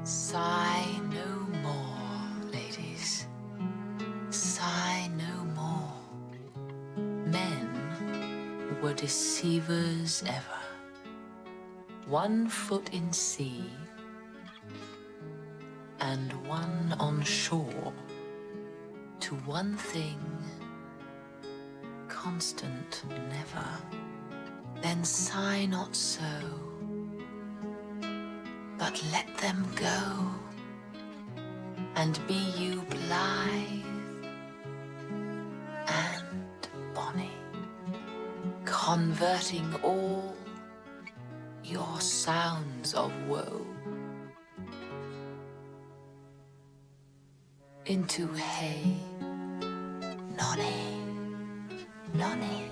Sigh no more, ladies. Sigh no more. Men were deceivers ever. 1 foot in sea and 1 on shore. To one thing, constant never. Then sigh not so, but let them go, and be you blithe and bonny, converting all your sounds of woe into hey, nonny, nonny.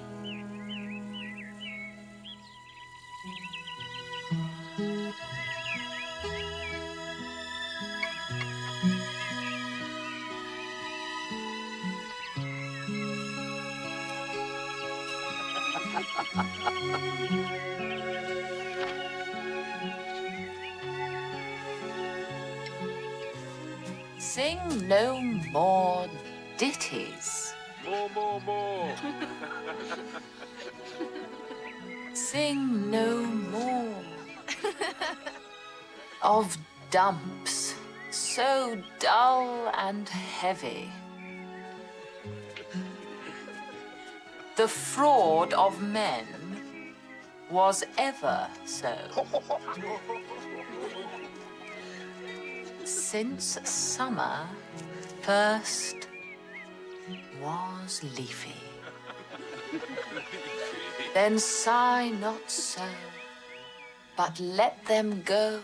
Sing no more ditties. More. Sing no more of dumps so dull and heavy. The fraud of men was ever so. Since summer first was leafy. Then sigh not so, but let them go,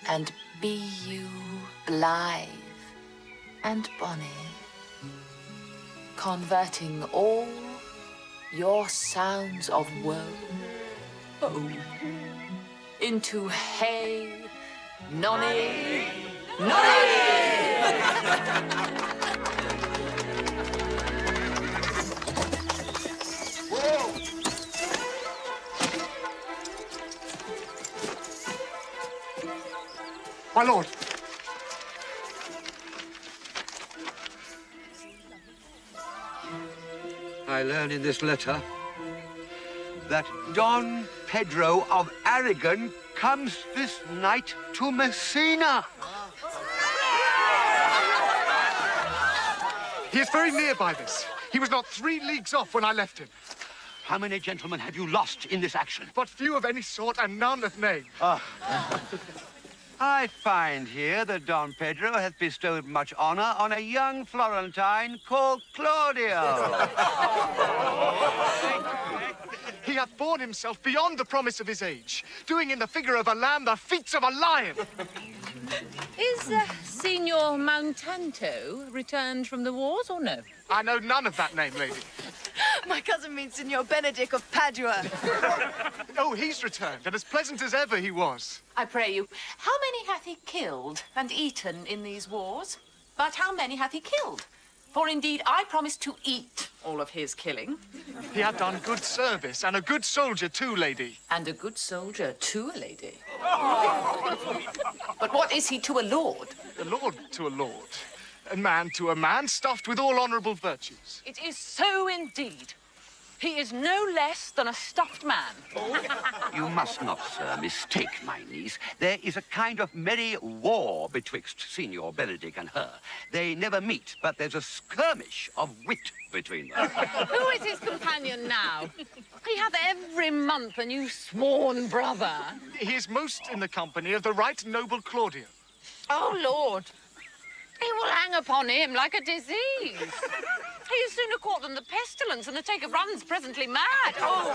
and be you blithe and bonny, converting all your sounds of woe into hey, nonny, nonny! My lord. I learn in this letter that Don Pedro of Aragon comes this night to Messina. He is very near by this. He was not 3 leagues off when I left him. How many gentlemen have you lost in this action? But few of any sort and none of name. I find here that Don Pedro hath bestowed much honor on a young Florentine called Claudio. He hath borne himself beyond the promise of his age, doing in the figure of a lamb the feats of a lion. Is Signor Mountanto returned from the wars or no? I know none of that name, lady. My cousin means Signor Benedict of Padua. Oh, he's returned, and as pleasant as ever he was. I pray you, how many hath he killed and eaten in these wars? But how many hath he killed? For indeed I promised to eat all of his killing. He had done good service, and a good soldier too, lady. And a good soldier to a lady. But what is he to a lord? A lord to a lord. A man to a man, stuffed with all honourable virtues. It is so indeed. He is no less than a stuffed man. You must not, sir, mistake my niece. There is a kind of merry war betwixt Signor Benedict and her. They never meet, but there's a skirmish of wit between them. Who is his companion now? He hath every month a new sworn brother. He is most in the company of the right noble Claudio. Oh, Lord. He will hang upon him like a disease. He is sooner caught than the pestilence, and the taker runs presently mad. Oh,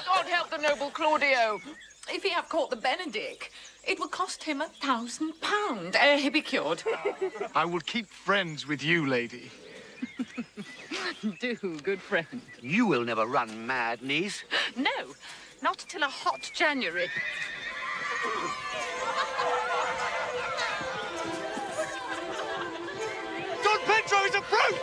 God help the noble Claudio. If he have caught the Benedick, it will cost him £1,000 he be cured. I will keep friends with you, lady. Do, good friend. You will never run mad, niece. No, not till a hot January. Don Pedro is approaching!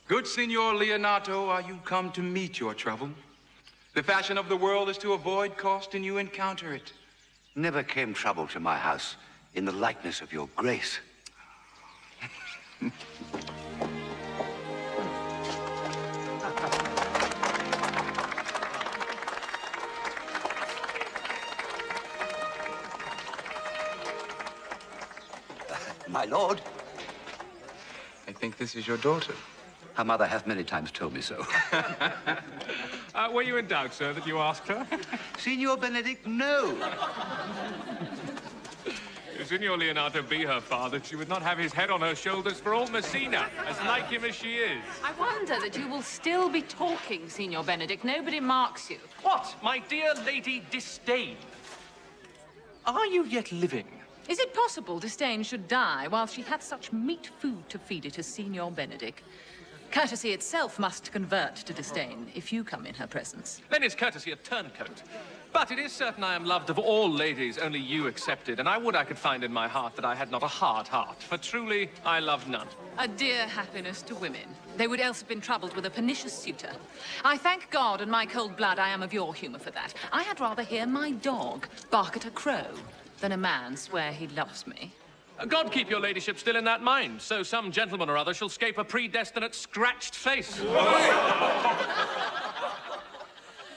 Good Signor Leonato, are you come to meet your trouble? The fashion of the world is to avoid cost, and you encounter it. Never came trouble to my house in the likeness of your grace. My lord. I think this is your daughter. Her mother hath many times told me so. Were you in doubt, sir, that you asked her? Signor Benedict, no. If Signor Leonato be her father, she would not have his head on her shoulders for all Messina, as like him as she is. I wonder that you will still be talking, Signor Benedict. Nobody marks you. What, my dear Lady Disdain? Are you yet living? Is it possible Disdain should die while she hath such meat food to feed it as Signor Benedict? Courtesy itself must convert to disdain if you come in her presence. Then is courtesy a turncoat. But it is certain I am loved of all ladies, only you excepted, and I would I could find in my heart that I had not a hard heart, for truly I love none. A dear happiness to women. They would else have been troubled with a pernicious suitor. I thank God and my cold blood I am of your humor for that. I had rather hear my dog bark at a crow than a man swear he loves me. God keep your ladyship still in that mind, so some gentleman or other shall scape a predestinate scratched face.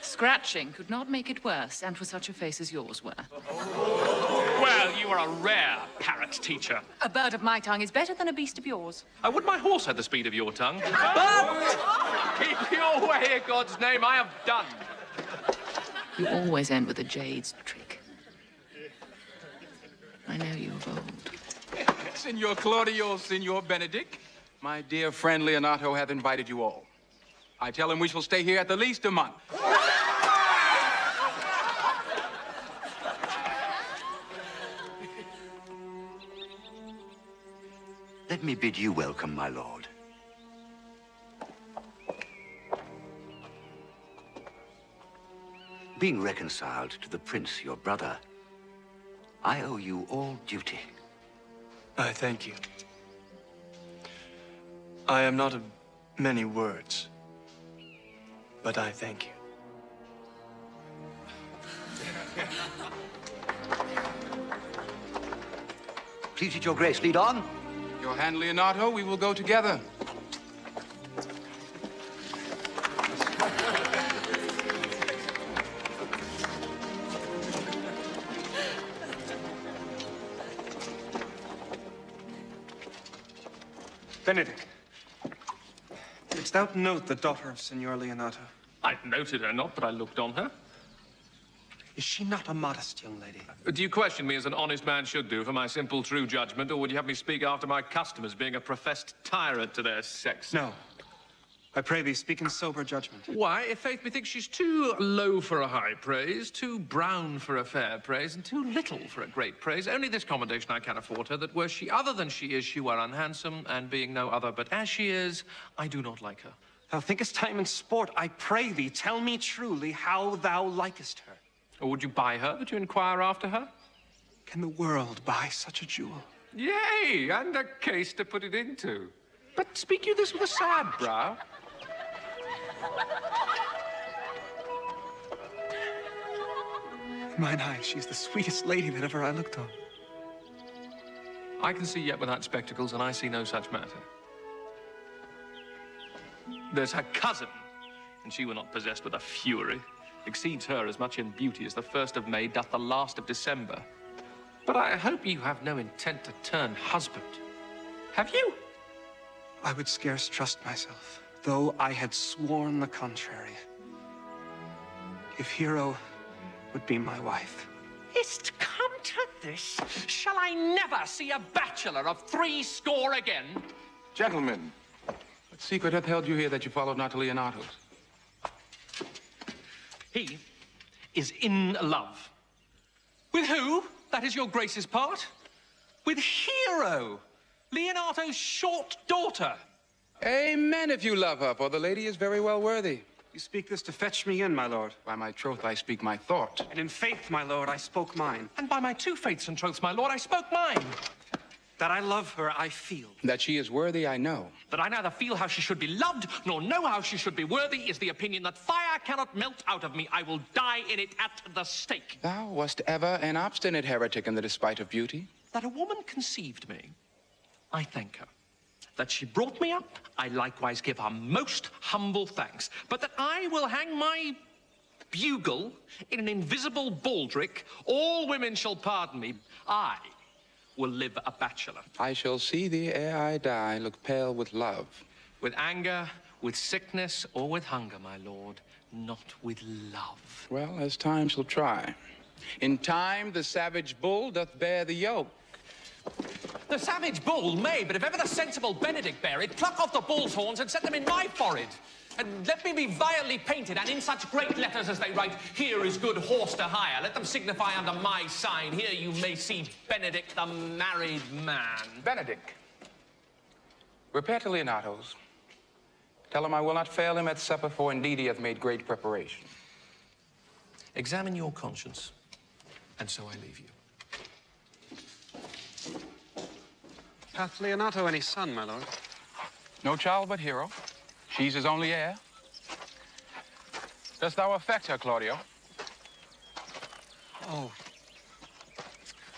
Scratching could not make it worse, and for such a face as yours were. Well, you are a rare parrot teacher. A bird of my tongue is better than a beast of yours. I would my horse had the speed of your tongue. But keep your way, in God's name, I have done. You always end with a jade's trick. I know you of old. Signor Claudio, Signor Benedict, my dear friend Leonato hath invited you all. I tell him we shall stay here at the least a month. Let me bid you welcome, my lord. Being reconciled to the prince, your brother, I owe you all duty. I thank you. I am not of many words, but I thank you. Please it your grace, lead on. Your hand, Leonato, we will go together. Benedict, didst thou note the daughter of Signor Leonato? I noted her not, but I looked on her. Is she not a modest young lady? Do you question me as an honest man should do for my simple true judgment, or would you have me speak after my customers, being a professed tyrant to their sex? No. I pray thee, speak in sober judgment. Why, if faith methinks she's too low for a high praise, too brown for a fair praise, and too little for a great praise, only this commendation I can afford her, that were she other than she is, she were unhandsome, and being no other but as she is, I do not like her. Thou thinkest time in sport. I pray thee, tell me truly how thou likest her. Or would you buy her, that you inquire after her? Can the world buy such a jewel? Yea, and a case to put it into. But speak you this with a sad brow? In mine eyes, she's the sweetest lady that ever I looked on. I can see yet without spectacles, and I see no such matter. There's her cousin, and she were not possessed with a fury. Exceeds her as much in beauty as the 1st of May doth the last of December. But I hope you have no intent to turn husband. Have you? I would scarce trust myself, though I had sworn the contrary. If Hero would be my wife. Is't come to this? Shall I never see a bachelor of 80 again? Gentlemen, what secret hath held you here that you followed not to Leonato's? He is in love. With who? That is your grace's part. With Hero, Leonato's short daughter. Amen if you love her, for the lady is very well worthy. You speak this to fetch me in, my lord. By my troth, I speak my thought. And in faith, my lord, I spoke mine. And by my 2 faiths and troths, my lord, I spoke mine. That I love her, I feel. That she is worthy, I know. That I neither feel how she should be loved, nor know how she should be worthy, is the opinion that fire cannot melt out of me. I will die in it at the stake. Thou wast ever an obstinate heretic in the despite of beauty. That a woman conceived me, I thank her. That she brought me up, I likewise give her most humble thanks. But that I will hang my bugle in an invisible baldric, all women shall pardon me. I will live a bachelor. I shall see thee ere I die look pale with love. With anger, with sickness, or with hunger, my lord, not with love. Well, as time shall try. In time, the savage bull doth bear the yoke. The savage bull may, but if ever the sensible Benedict bear it, pluck off the bull's horns and set them in my forehead. And let me be vilely painted, and in such great letters as they write, here is good horse to hire. Let them signify under my sign, here you may see Benedict the married man. Benedict, repair to Leonato's. Tell him I will not fail him at supper, for indeed he hath made great preparation. Examine your conscience, and so I leave you. Hath Leonato any son, my lord? No child but Hero. She's his only heir. Dost thou affect her, Claudio? Oh.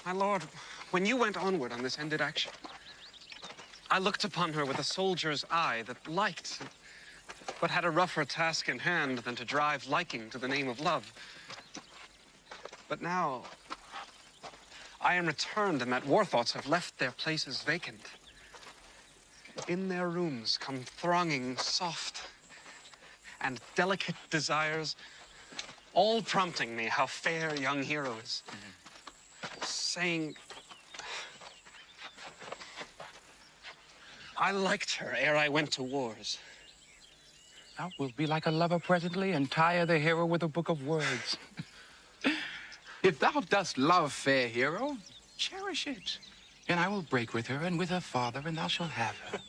My lord, when you went onward on this ended action, I looked upon her with a soldier's eye that liked, but had a rougher task in hand than to drive liking to the name of love. But now, I am returned, and that war thoughts have left their places vacant. In their rooms come thronging soft and delicate desires, all prompting me how fair young Hero is, saying, I liked her ere I went to wars. Thou wilt be like a lover presently and tire the hero with a book of words. If thou dost love fair Hero, cherish it. And I will break with her and with her father, and thou shalt have her.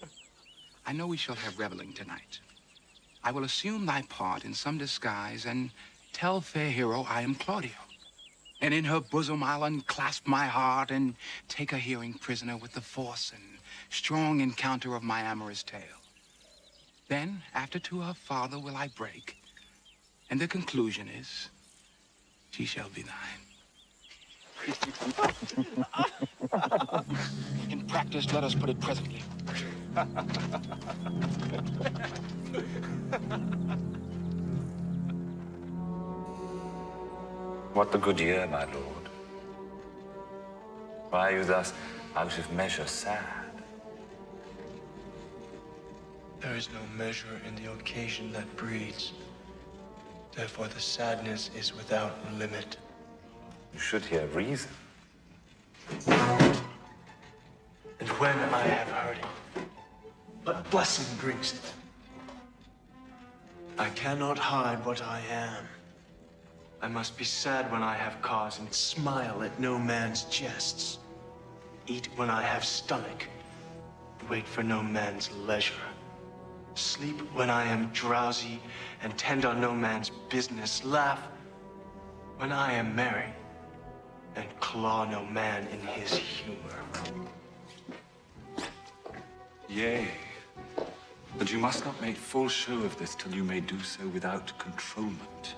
I know we shall have reveling tonight. I will assume thy part in some disguise and tell fair Hero I am Claudio. And in her bosom I'll unclasp my heart and take her hearing prisoner with the force and strong encounter of my amorous tale. Then, after to her father will I break, and the conclusion is, she shall be thine. In practice, let us put it presently. What the good year, my lord? Why are you thus out of measure sad? There is no measure in the occasion that breeds. Therefore, the sadness is without limit. You should hear reason. And when I have heard it, what blessing brings it? I cannot hide what I am. I must be sad when I have cause and smile at no man's jests. Eat when I have stomach, wait for no man's leisure. Sleep when I am drowsy and tend on no man's business. Laugh when I am merry and claw no man in his humor. Yea, but you must not make full show of this till you may do so without controlment.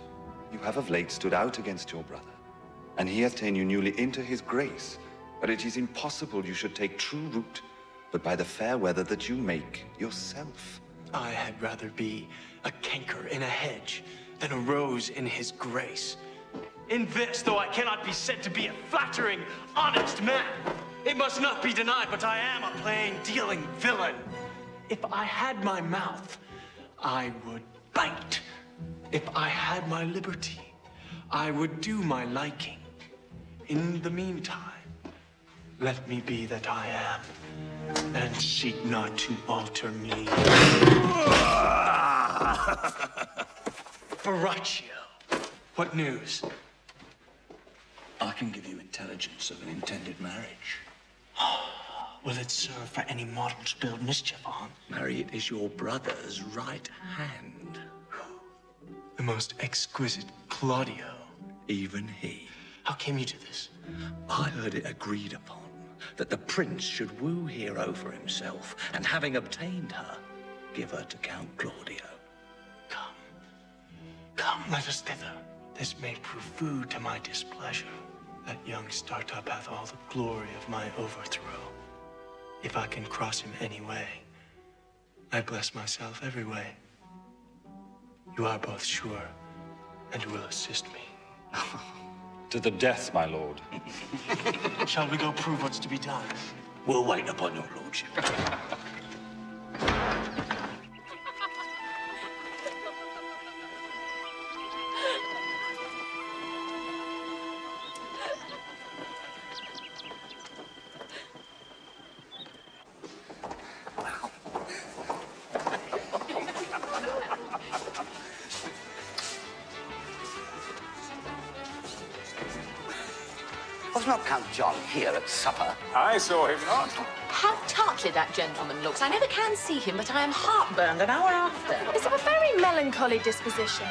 You have of late stood out against your brother, and he hath ta'en you newly into his grace. But it is impossible you should take true root, but by the fair weather that you make yourself. I had rather be a canker in a hedge than a rose in his grace. In this, though I cannot be said to be a flattering, honest man, it must not be denied, but I am a plain-dealing villain. If I had my mouth, I would bite. If I had my liberty, I would do my liking. In the meantime, let me be that I am, and seek not to alter me. Baraccio, what news? I can give you intelligence of an intended marriage. Will it serve for any mortal to build mischief on? Marry, it is your brother's right hand. The most exquisite Claudio. Even he. How came you to this? I heard it agreed upon that the prince should woo Hero for himself, and having obtained her, give her to Count Claudio. Come, let us thither. This may prove food to my displeasure. That young startup hath all the glory of my overthrow. If I can cross him any way, I bless myself every way. You are both sure and will assist me. To the death, my lord. Shall we go prove what's to be done? We'll wait upon your lordship. Was not Count John here at supper? I saw him not. How tartly that gentleman looks. I never can see him, but I am heartburned an hour after. Is of a very melancholy disposition.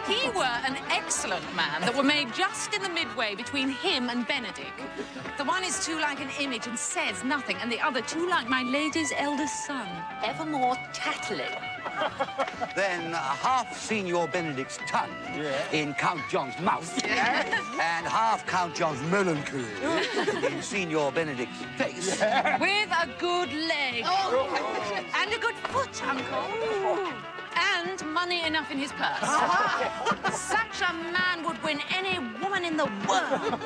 He were an excellent man that were made just in the midway between him and Benedick. The one is too like an image and says nothing, and the other too like my lady's eldest son, evermore tattling. Then half Signor Benedick's tongue in Count John's mouth, and half Count John's melancholy in Signor Benedick's face. With a good leg. And a good foot, Uncle. And money enough in his purse. Such a man would win any woman in the world.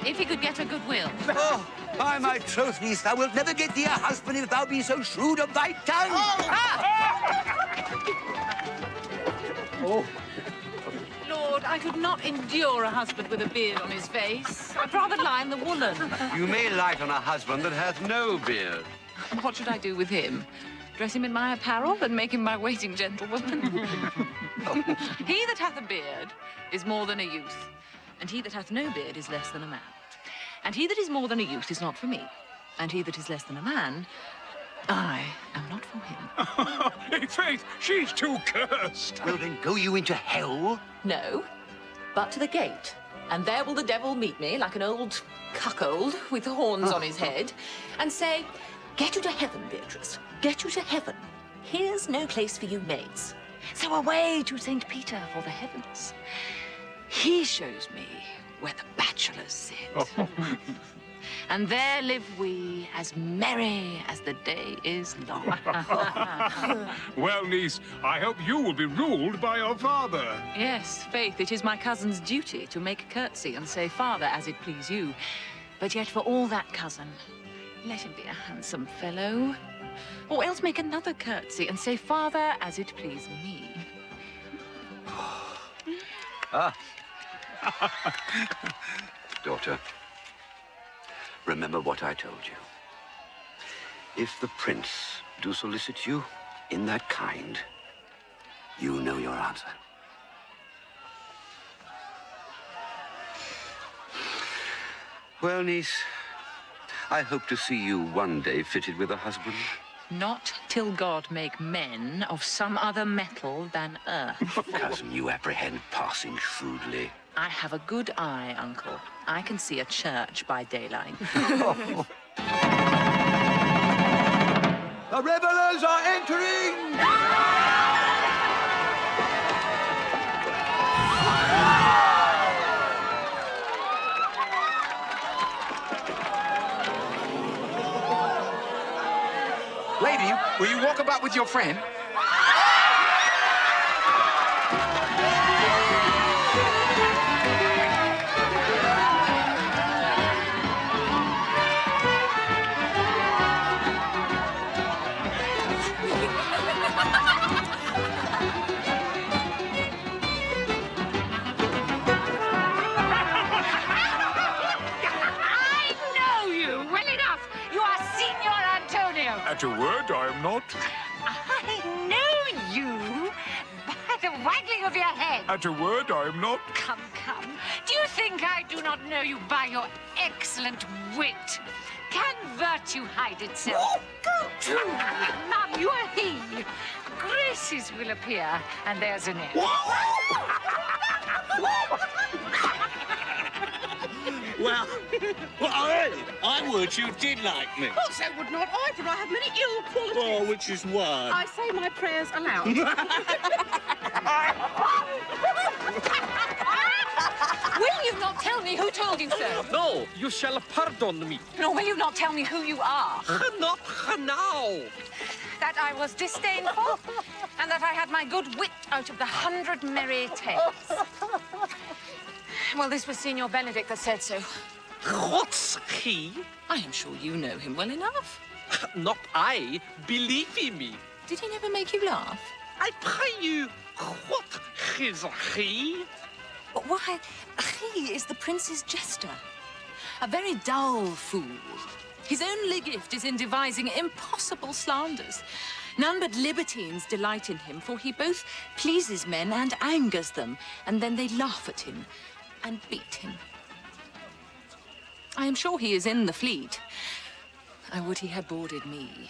If he could get her goodwill. Oh, by my troth, niece, thou wilt never get thee a husband if thou be so shrewd of thy tongue. Oh. Lord, I could not endure a husband with a beard on his face. I'd rather lie in the woolen. You may light on a husband that hath no beard. What should I do with him? Dress him in my apparel and make him my waiting gentlewoman? He that hath a beard is more than a youth, and he that hath no beard is less than a man. And he that is more than a youth is not for me, and he that is less than a man, I am not for him. In faith, she's too cursed. Well, then go you into hell? No, but to the gate. And there will the devil meet me like an old cuckold with horns on his head and say, "Get you to heaven, Beatrice. Get you to heaven. Here's no place for you maids. So away to St. Peter for the heavens. He shows me where the bachelors sit. And there live we as merry as the day is long." Well, niece, I hope you will be ruled by your father. Yes, faith, it is my cousin's duty to make a curtsy and say, "Father, as it please you." But yet for all that, cousin, let him be a handsome fellow. Or else make another curtsy and say, "Father, as it please me." Ah. Daughter, remember what I told you. If the prince do solicit you in that kind, you know your answer. Well, niece, I hope to see you one day fitted with a husband. Not till God make men of some other metal than earth. Cousin, you apprehend passing shrewdly. I have a good eye, Uncle. I can see a church by daylight. The revelers are entering! Lady, will you walk about with your friend? At a word, I am not. I know you by the waggling of your head. At a word, I am not. Come, come. Do you think I do not know you by your excellent wit? Can virtue hide itself? Now you are he. Graces will appear, and there's an end. Well, I would you did like me. Well, so would not I, for I have many ill qualities. Oh, which is one. I say my prayers aloud. Will Tell me who told you so. No, you shall pardon me. Nor will you not tell me who you are. Not now. That I was disdainful, and that I had my good wit out of the 100 merry tales. Well, this was Signor Benedict that said so. What's he? I am sure you know him well enough. Not I. Believe me. Did he never make you laugh? I pray you, what is he? Why, he is the prince's jester. A very dull fool. His only gift is in devising impossible slanders. None but libertines delight in him, for he both pleases men and angers them, and then they laugh at him and beat him. I am sure he is in the fleet. I would he had boarded me.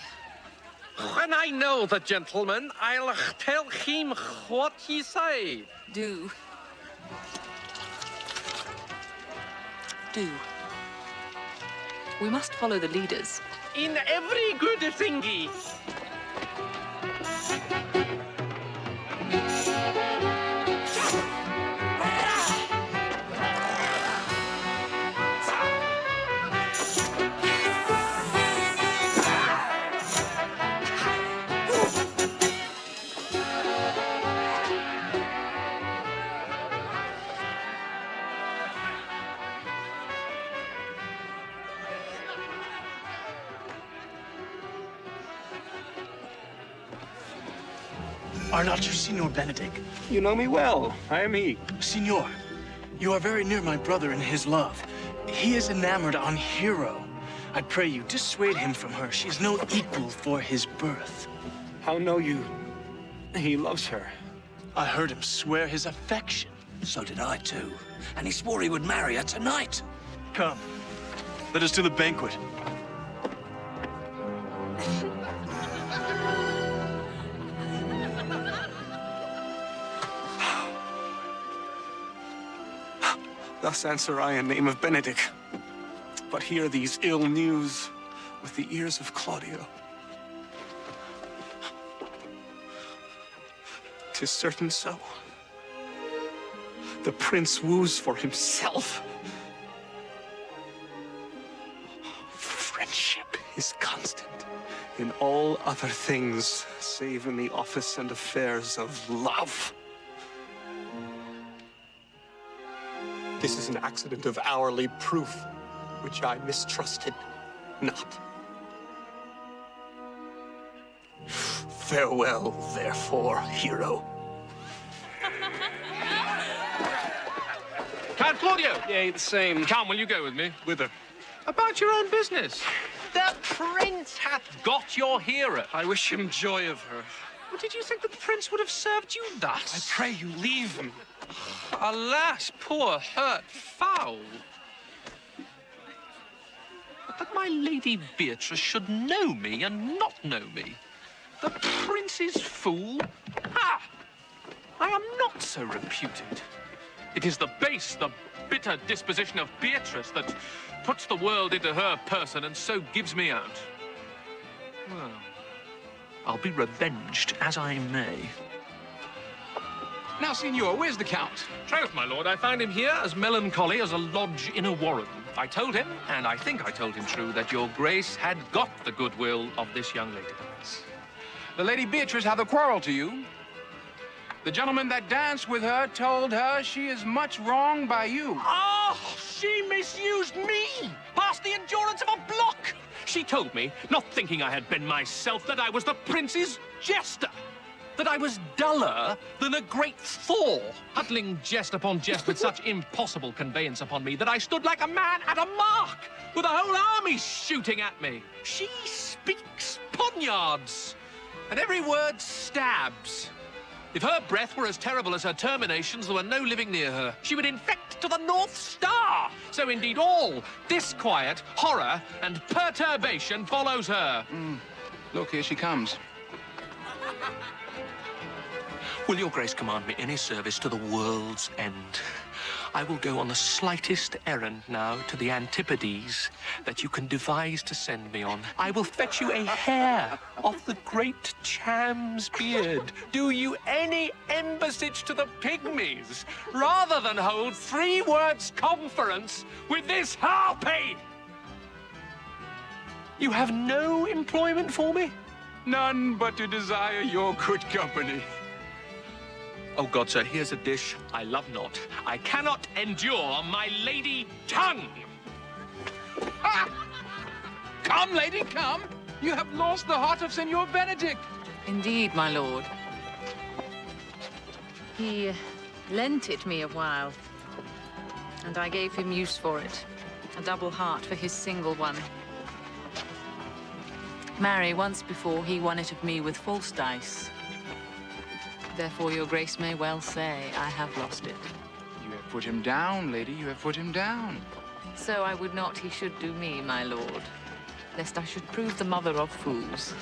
When I know the gentleman, I'll tell him what he say. Do. Do. We must follow the leaders. In every good thingy. Are not you Signor Benedict? You know me well. I am he. Signor, you are very near my brother in his love. He is enamored on Hero. I pray you, dissuade him from her. She is no equal for his birth. How know you he loves her? I heard him swear his affection. So did I too. And he swore he would marry her tonight. Come, let us to the banquet. Thus answer I in name of Benedict. But hear these ill news with the ears of Claudio. 'Tis certain so. The prince woos for himself. Friendship is constant in all other things, save in the office and affairs of love. This is an accident of hourly proof, which I mistrusted not. Farewell, therefore, hero. Count Claudio! Yea, the same. Come, will you go with me? Whither? About your own business. The prince hath got your hero. I wish him joy of her. Well, did you think that the prince would have served you thus? I pray you leave him. Alas, poor hurt fowl. But that my Lady Beatrice should know me and not know me. The prince's fool? Ha! I am not so reputed. It is the base, the bitter disposition of Beatrice that puts the world into her person and so gives me out. Well, I'll be revenged as I may. Now, Signor, where's the Count? Troth, my lord, I find him here as melancholy as a lodge in a warren. I told him, and I think I told him true, that your grace had got the goodwill of this young lady. The Lady Beatrice hath a quarrel to you. The gentleman that danced with her told her she is much wronged by you. Oh, she misused me past the endurance of a block. She told me, not thinking I had been myself, that I was the prince's jester. That I was duller than a great Thor, huddling jest upon jest with such impossible conveyance upon me that I stood like a man at a mark, with a whole army shooting at me. She speaks poniards, and every word stabs. If her breath were as terrible as her terminations, there were no living near her. She would infect to the North Star. So indeed all disquiet, horror, and perturbation follows her. Look, here she comes. Will your grace command me any service to the world's end? I will go on the slightest errand now to the Antipodes that you can devise to send me on. I will fetch you a hair off the great Cham's beard, do you any embassage to the pygmies, rather than hold 3 words conference with this harpy. You have no employment for me? None but to desire your good company. Oh, God, sir, here's a dish I love not. I cannot endure my lady tongue. Ah! Come, lady, come. You have lost the heart of Senor Benedict. Indeed, my lord. He lent it me a while, and I gave him use for it. A double heart for his single one. Marry, once before he won it of me with false dice. Therefore, your grace may well say I have lost it. You have put him down, lady. You have put him down. So I would not he should do me, my lord, lest I should prove the mother of fools.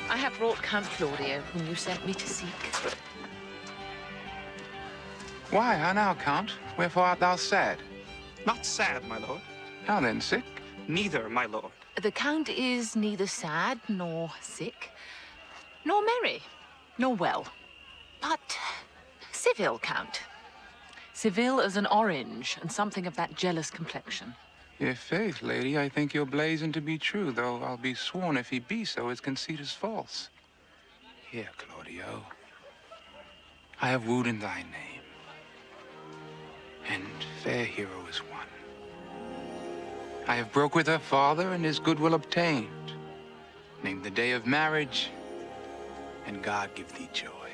I have brought Count Claudio, whom you sent me to seek. Why, how now, Count? Wherefore art thou sad? Not sad, my lord. How then, sick? Neither, my lord. The Count is neither sad nor sick, nor merry, nor well, but civil, Count. Civil as an orange, and something of that jealous complexion. If faith, lady, I think your blazon to be true, though I'll be sworn if he be so, his conceit is false. Here, Claudio, I have wooed in thy name, and fair hero is one. I have broke with her father, and his goodwill obtained. Named the day of marriage, and God give thee joy.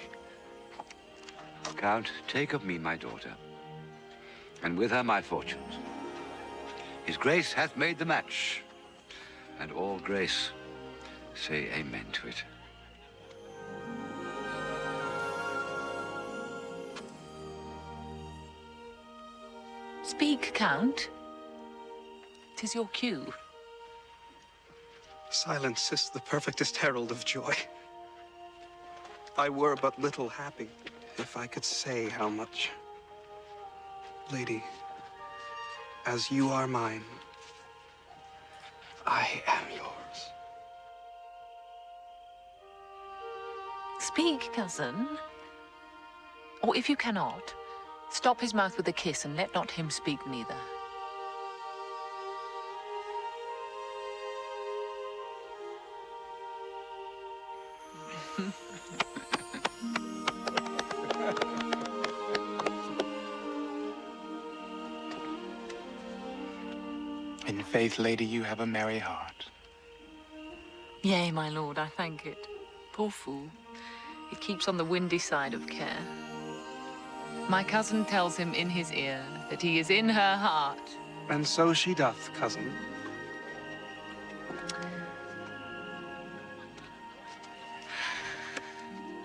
Count, take of me my daughter, and with her my fortunes. His grace hath made the match, and all grace say amen to it. Speak, Count. 'Tis your cue. Silence is the perfectest herald of joy. I were but little happy if I could say how much. Lady, as you are mine, I am yours. Speak, cousin. Or if you cannot, stop his mouth with a kiss, and let not him speak neither. In faith, lady, you have a merry heart. Yea, my lord, I thank it. Poor fool. It keeps on the windy side of care. My cousin tells him in his ear that he is in her heart. And so she doth, cousin.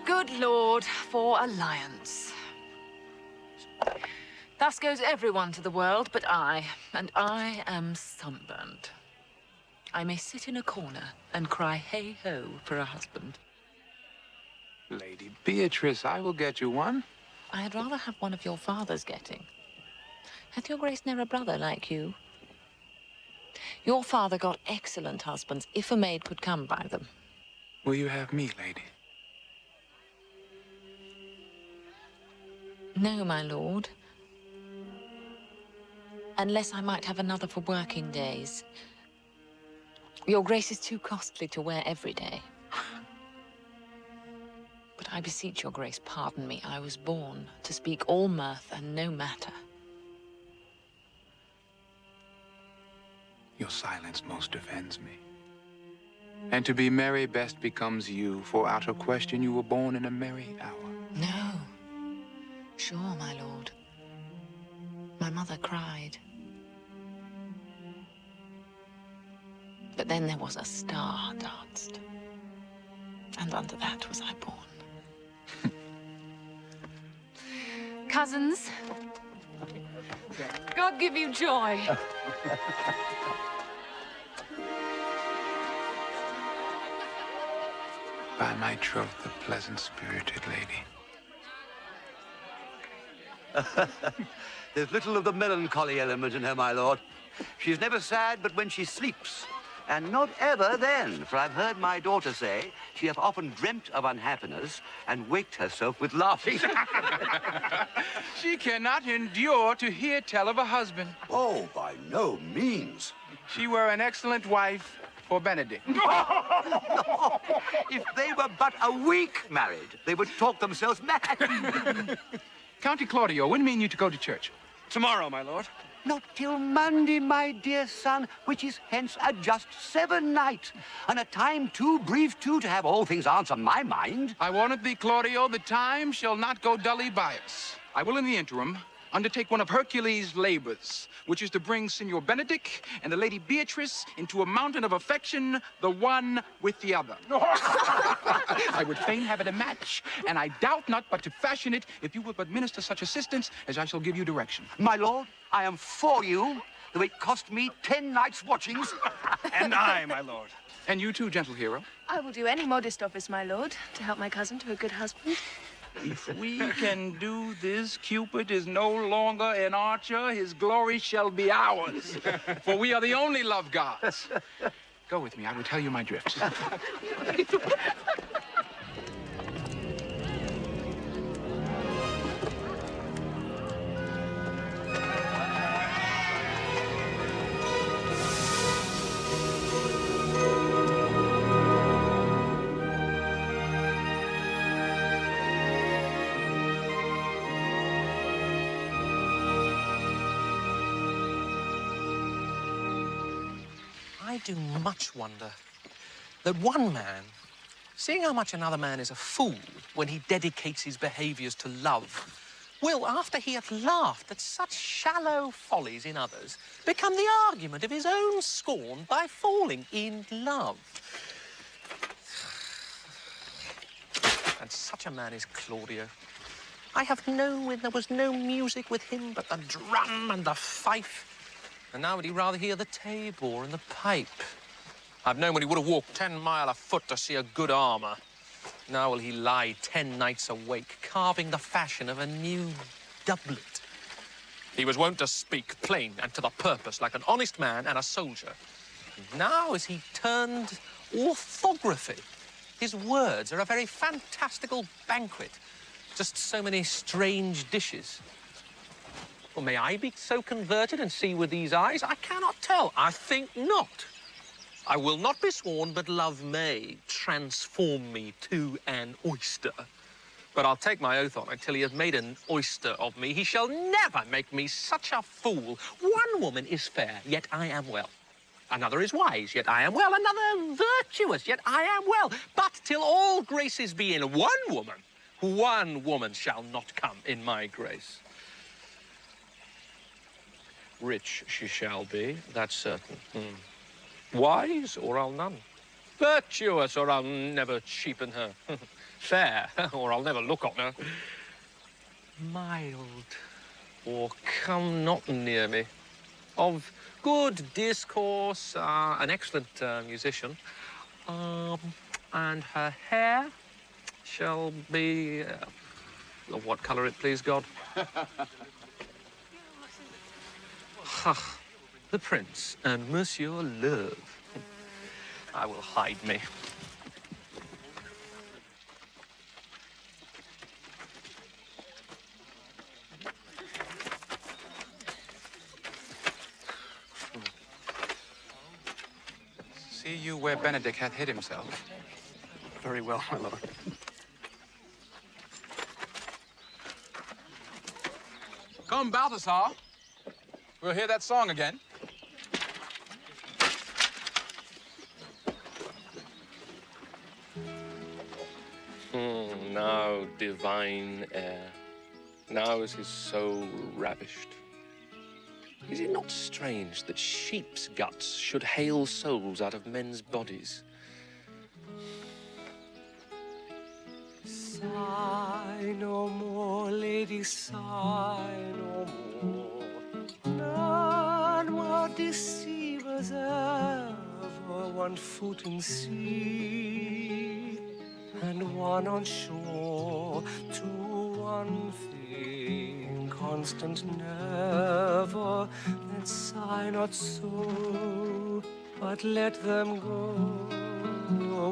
Good Lord, for alliance. Thus goes everyone to the world but I, and I am sunburned. I may sit in a corner and cry hey-ho for a husband. Lady Beatrice, I will get you one. I had rather have one of your father's getting. Hath your grace ne'er a brother like you? Your father got excellent husbands, if a maid could come by them. Will you have me, lady? No, my lord. Unless I might have another for working days. Your grace is too costly to wear every day. But I beseech your grace, pardon me. I was born to speak all mirth and no matter. Your silence most offends me. And to be merry best becomes you, for out of question you were born in a merry hour. No. Sure, my lord. My mother cried. But then there was a star danced. And under that was I born. Cousins, God give you joy. By my troth, a pleasant-spirited lady. There's little of the melancholy element in her, my lord. She's never sad but when she sleeps. And not ever then, for I've heard my daughter say she hath often dreamt of unhappiness and waked herself with laughing. She cannot endure to hear tell of a husband. Oh, by no means. She were an excellent wife for Benedict. No. If they were but a week married, they would talk themselves mad. County Claudio, when mean you to go to church? Tomorrow, my lord. Not till Monday, my dear son, which is hence a just 7 night, and a time too brief, too, to have all things answer my mind. I warrant thee, Claudio, the time shall not go dully by us. I will, in the interim, undertake one of Hercules' labors, which is to bring Signor Benedict and the Lady Beatrice into a mountain of affection, the one with the other. I would fain have it a match, and I doubt not but to fashion it if you will but minister such assistance as I shall give you direction. My lord, I am for you, though it cost me 10 nights' watchings. And I, my lord. And you too, gentle hero. I will do any modest office, my lord, to help my cousin to a good husband. If we can do this, Cupid is no longer an archer. His glory shall be ours. For we are the only love gods. Go with me. I will tell you my drift. I do much wonder that one man, seeing how much another man is a fool when he dedicates his behaviours to love, will, after he hath laughed at such shallow follies in others, become the argument of his own scorn by falling in love. And such a man is Claudio. I have known when there was no music with him but the drum and the fife. And now would he rather hear the tabor and the pipe? I've known when he would have walked 10 mile afoot to see a good armour. Now will he lie 10 nights awake, carving the fashion of a new doublet. He was wont to speak plain and to the purpose, like an honest man and a soldier. And now is he turned orthography. His words are a very fantastical banquet. Just so many strange dishes. Well, may I be so converted and see with these eyes? I cannot tell. I think not. I will not be sworn, but love may transform me to an oyster. But I'll take my oath on it till he has made an oyster of me. He shall never make me such a fool. One woman is fair, yet I am well. Another is wise, yet I am well. Another virtuous, yet I am well. But till all graces be in one woman shall not come in my grace. Rich she shall be, that's certain. Wise, or I'll none. Virtuous, or I'll never cheapen her. Fair, or I'll never look on her. Mild, or come not near me. Of good discourse, an excellent musician. And her hair shall be... of what colour it please God? Ha, the Prince and Monsieur Love. I will hide me. See you where Benedict hath hid himself. Very well, my lord. Come, Balthasar. We'll hear that song again. Now divine air. Now is his soul ravished. Is it not strange that sheep's guts should hale souls out of men's bodies? Sigh no more, lady, sigh no more. None more deceivers ever, one foot in sea, and one on shore, to one thing constant never, then sigh not so, but let them go,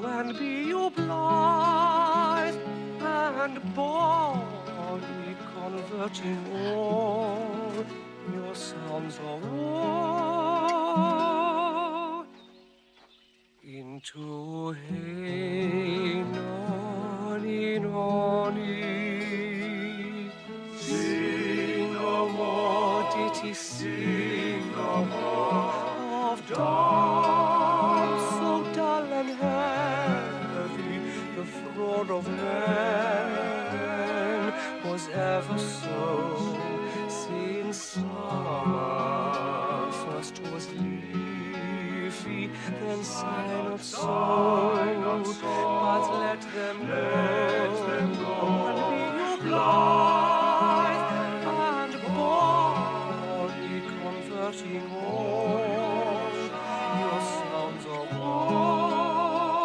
and be you blithe and bonny, converting all your sounds of woe into hey nonny nonny. Sing no more, ditty, sing no more of dawn so dull and heavy. The fraud of man was ever so, since summer first was leafy, then sigh not so, but let them go, and be your blithe and bonny, converting all your sounds of woe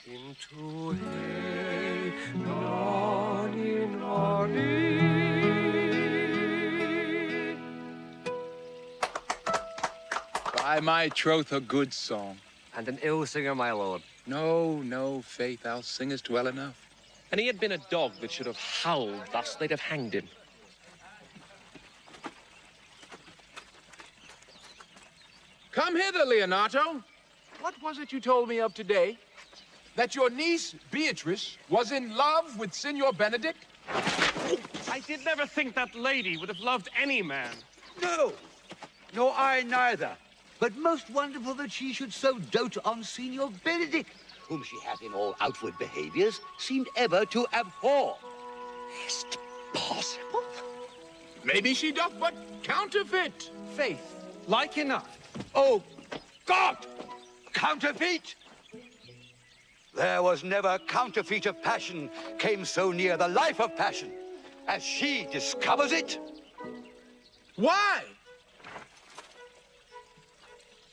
into hey nonny nonny. By my troth, a good song. And an ill singer, my lord. No, no, faith, thou singest well enough. And he had been a dog that should have howled thus, they'd have hanged him. Come hither, Leonato. What was it you told me of today? That your niece, Beatrice, was in love with Signor Benedict? I did never think that lady would have loved any man. No, nor I neither. But most wonderful that she should so dote on Signor Benedict, whom she hath in all outward behaviors seemed ever to abhor. Is't possible? Maybe she doth but counterfeit. Faith, like enough. Oh, God! Counterfeit! There was never counterfeit of passion came so near the life of passion as she discovers it. Why?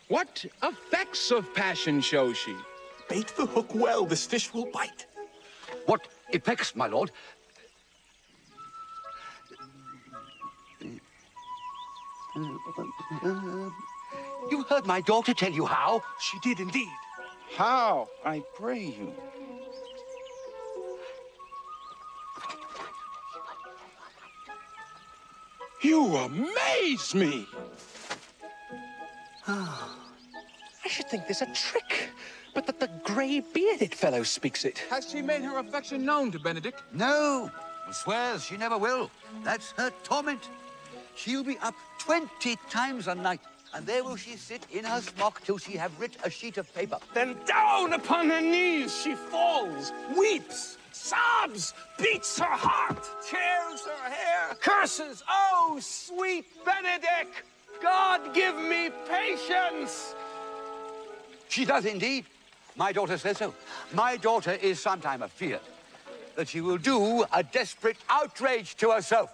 What effects of passion shows she? Bait the hook well, this fish will bite. What effects, my lord? You heard my daughter tell you how? She did indeed. How, I pray you? You amaze me! I should think there's a trick, but that the grey-bearded fellow speaks it. Has she made her affection known to Benedict? No, and swears she never will. That's her torment. She'll be up 20 times a night, and there will she sit in her smock till she have writ a sheet of paper. Then down upon her knees she falls, weeps, sobs, beats her heart, tears her hair, curses, oh, sweet Benedict! God give me patience! She does indeed. My daughter says so. My daughter is sometime afeard that she will do a desperate outrage to herself.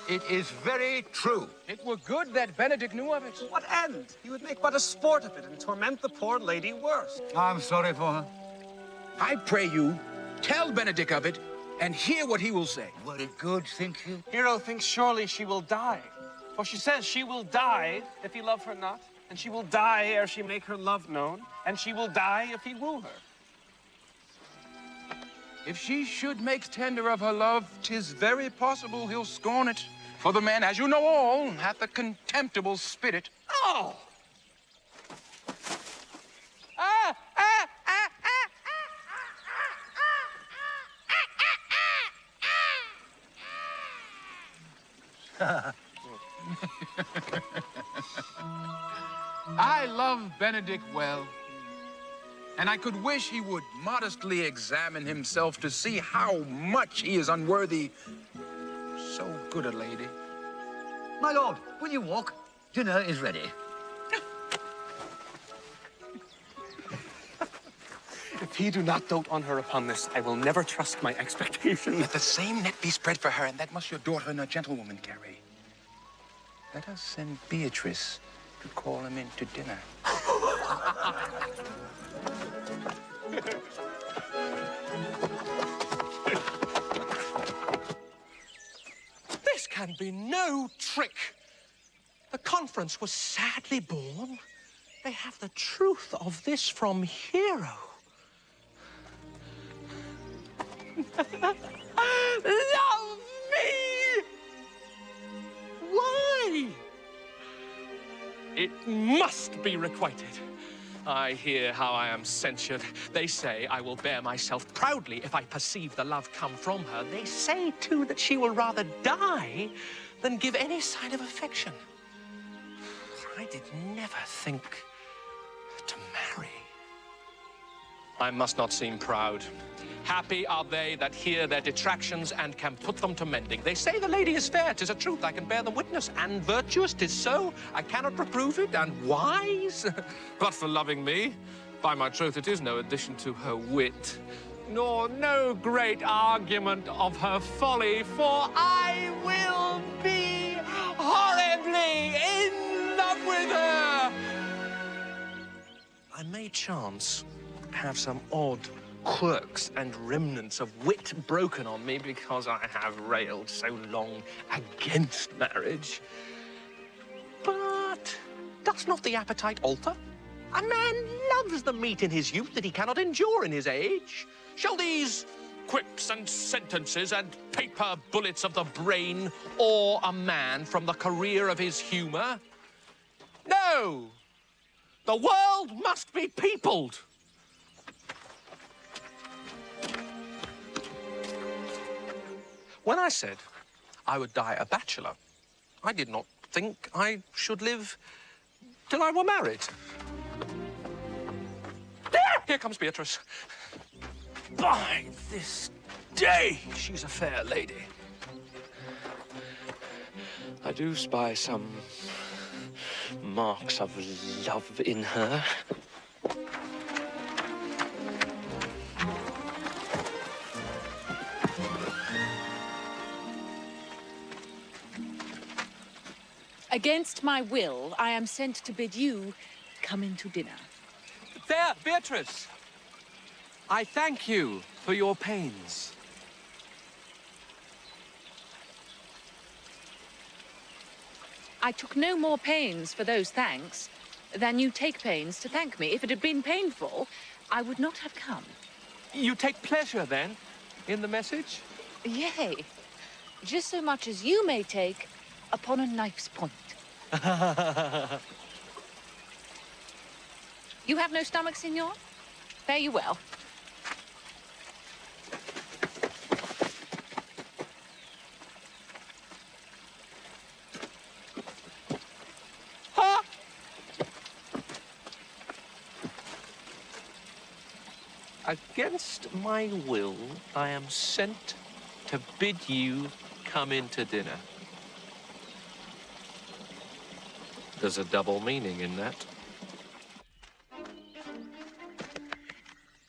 It is very true. It were good that Benedict knew of it. What end? He would make but a sport of it and torment the poor lady worse. I'm sorry for her. I pray you, tell Benedict of it, and hear what he will say. Were it good, think you? Hero thinks surely she will die. For she says she will die if he love her not, and she will die ere she make her love known, and she will die if he woo her. If she should make tender of her love, 'tis very possible he'll scorn it. For the man, as you know all, hath a contemptible spirit. Oh! I love Benedict well, and I could wish he would modestly examine himself to see how much he is unworthy so good a lady. My lord, will you walk? Dinner is ready. If he do not dote on her upon this, I will never trust my expectations. Let the same net be spread for her, and that must your daughter and a gentlewoman carry. Let us send Beatrice to call him in to dinner. can be no trick. The conference was sadly born. They have the truth of this from Hero. Love me! Why? It must be requited. I hear how I am censured. They say I will bear myself proudly if I perceive the love come from her. They say, too, that she will rather die than give any sign of affection. I did never think to marry. I must not seem proud. Happy are they that hear their detractions and can put them to mending. They say the lady is fair, 'tis a truth, I can bear them witness, and virtuous, 'tis so, I cannot reprove it, and wise. But for loving me, by my troth, it is no addition to her wit, nor no great argument of her folly, for I will be horribly in love with her. I may chance have some odd quirks and remnants of wit broken on me because I have railed so long against marriage. But does not the appetite alter? A man loves the meat in his youth that he cannot endure in his age. Shall these quips and sentences and paper bullets of the brain awe a man from the career of his humour? No! The world must be peopled. When I said I would die a bachelor, I did not think I should live till I were married. There! Here comes Beatrice. By this day, she's a fair lady. I do spy some marks of love in her. Against my will, I am sent to bid you come in to dinner. There, Beatrice. I thank you for your pains. I took no more pains for those thanks than you take pains to thank me. If it had been painful, I would not have come. You take pleasure, then, in the message? Yea, just so much as you may take upon a knife's point. You have no stomach, Signor? Fare you well. Ha! Against my will, I am sent to bid you come in to dinner. There's a double meaning in that.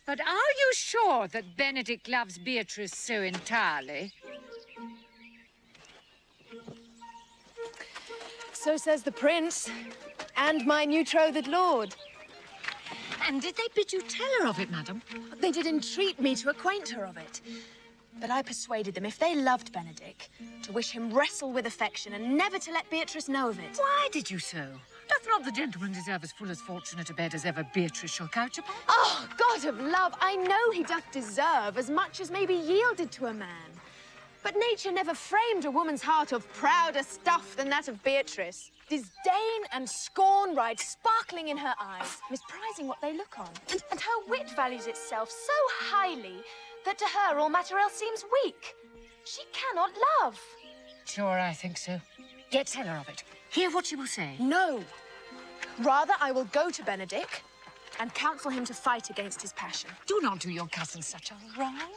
But are you sure that Benedict loves Beatrice so entirely? So says the prince, and my new-trothed lord. And did they bid you tell her of it, madam? They did entreat me to acquaint her of it. But I persuaded them, if they loved Benedick, to wish him wrestle with affection and never to let Beatrice know of it. Why did you so? Doth not the gentleman deserve as full as fortunate a bed as ever Beatrice shall couch upon? Oh, God of love, I know he doth deserve as much as may be yielded to a man. But nature never framed a woman's heart of prouder stuff than that of Beatrice. Disdain and scorn ride sparkling in her eyes, misprizing what they look on. And her wit values itself so highly that to her all matter else seems weak. She cannot love. Sure, I think so. Yet tell her of it. Hear what she will say. No. Rather, I will go to Benedick and counsel him to fight against his passion. Do not do your cousin such a wrong.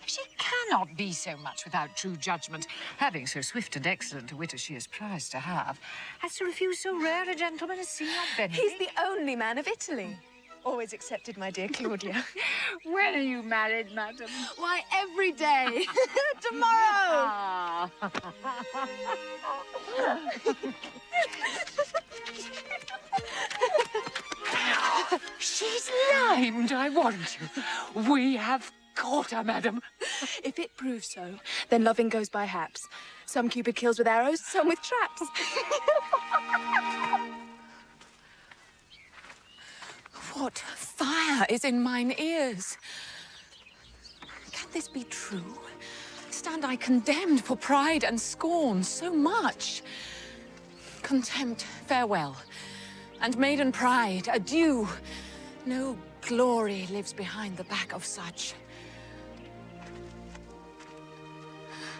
She cannot be so much without true judgment, having so swift and excellent a wit as she is prized to have, as to refuse so rare a gentleman as Signor Benedick. He's the only man of Italy. Always accepted, my dear Claudia. When are you married, madam? Why, every day. Tomorrow. Ah. She's limed, I warrant you. We have caught her, madam. If it proves so, then loving goes by haps. Some Cupid kills with arrows, some with traps. What fire is in mine ears? Can this be true? Stand I condemned for pride and scorn so much? Contempt, farewell. And maiden pride, adieu. No glory lives behind the back of such.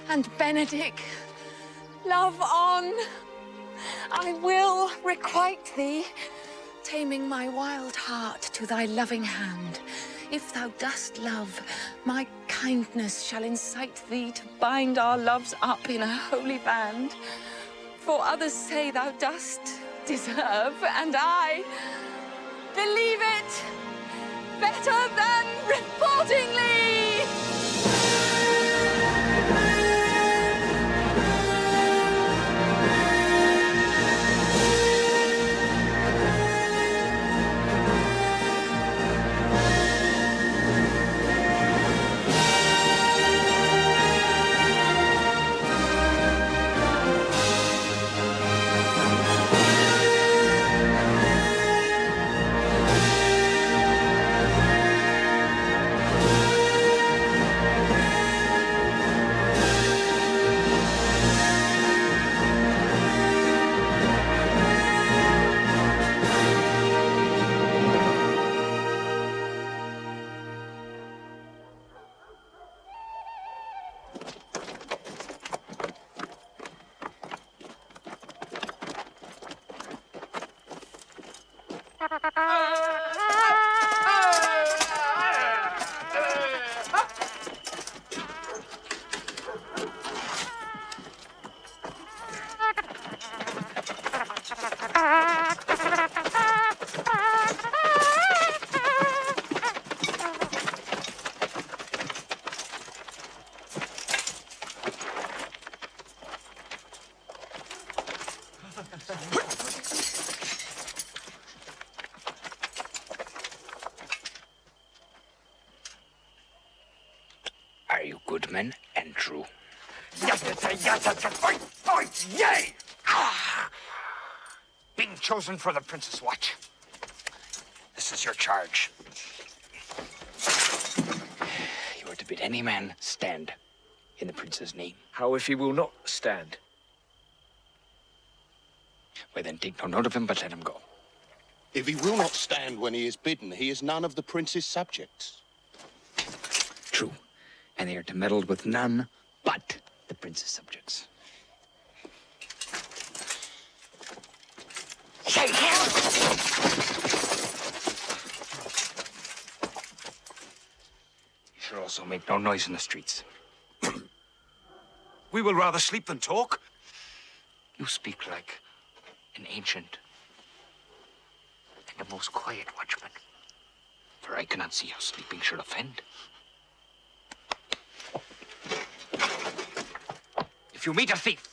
And Benedick, love on. I will requite thee, taming my wild heart to thy loving hand. If thou dost love, my kindness shall incite thee to bind our loves up in a holy band. For others say thou dost deserve, and I believe it better than reportingly. Are you good men and true? Yay! Being chosen for the Prince's watch. This is your charge. You are to bid any man stand in the Prince's name. How if he will not stand? Well, then take no note of him, but let him go. If he will not stand when he is bidden, he is none of the Prince's subjects. True. And they are to meddle with none but the Prince's subjects. Say him! You should also make no noise in the streets. We will rather sleep than talk. You speak like an ancient and a most quiet watchman. For I cannot see how sleeping should offend. If you meet a thief,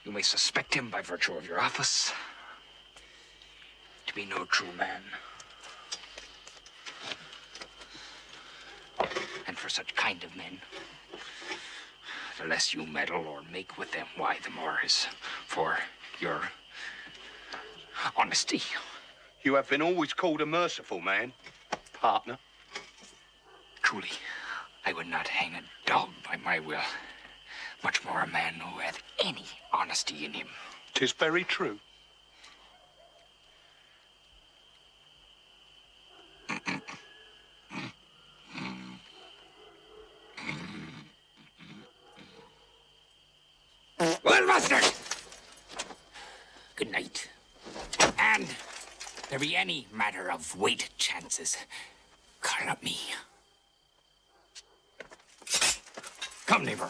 you may suspect him by virtue of your office to be no true man. And for such kind of men, the less you meddle or make with them, why, the more is for your honesty. You have been always called a merciful man, partner. Truly, I would not hang a dog by my will. Much more a man who hath any honesty in him. 'Tis very true. Well, master! Good night. And if there be any matter of weight chances, call up me. Come, neighbor.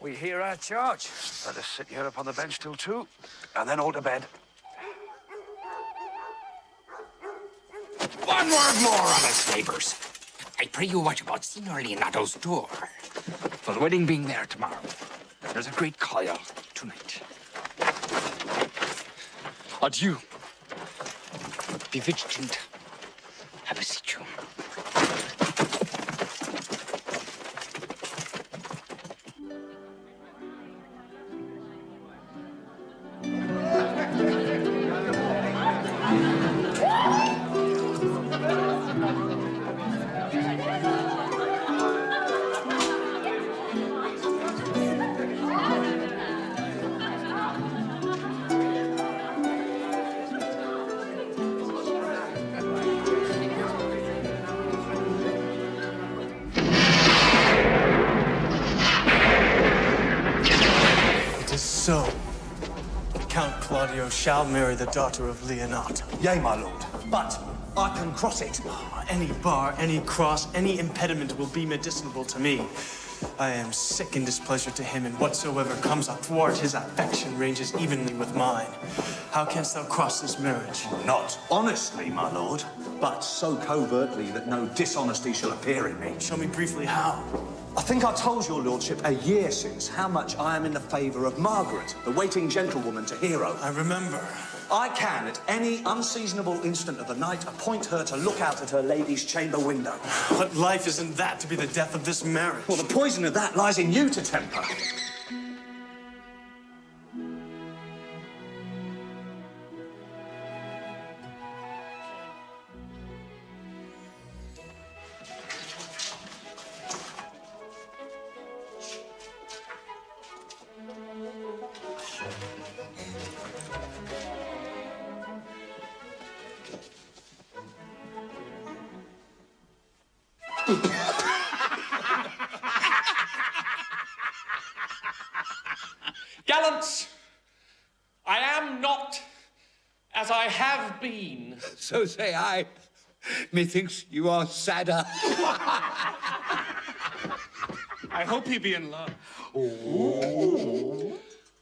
We hear our charge. Let us sit here upon the bench till 2, and then all to bed. One word more on us, neighbors. I pray you watch about Signor Leonato's door. For the wedding being there tomorrow, there's a great coil tonight. Adieu. Be vigilant. Have a So, Count Claudio shall marry the daughter of Leonato. Yea, my lord. But I can cross it. Any bar, any cross, any impediment will be medicinable to me. I am sick in displeasure to him, and whatsoever comes athwart his affection ranges evenly with mine. How canst thou cross this marriage? Not honestly, my lord, but so covertly that no dishonesty shall appear in me. Show me briefly how. I think I told your lordship a year since how much I am in the favour of Margaret, the waiting gentlewoman to Hero. I remember. I can, at any unseasonable instant of the night, appoint her to look out at her lady's chamber window. But life isn't that to be the death of this marriage. Well, the poison of that lies in you to temper. Gallants, I am not as I have been. So say I. Methinks you are sadder. I hope he be in love.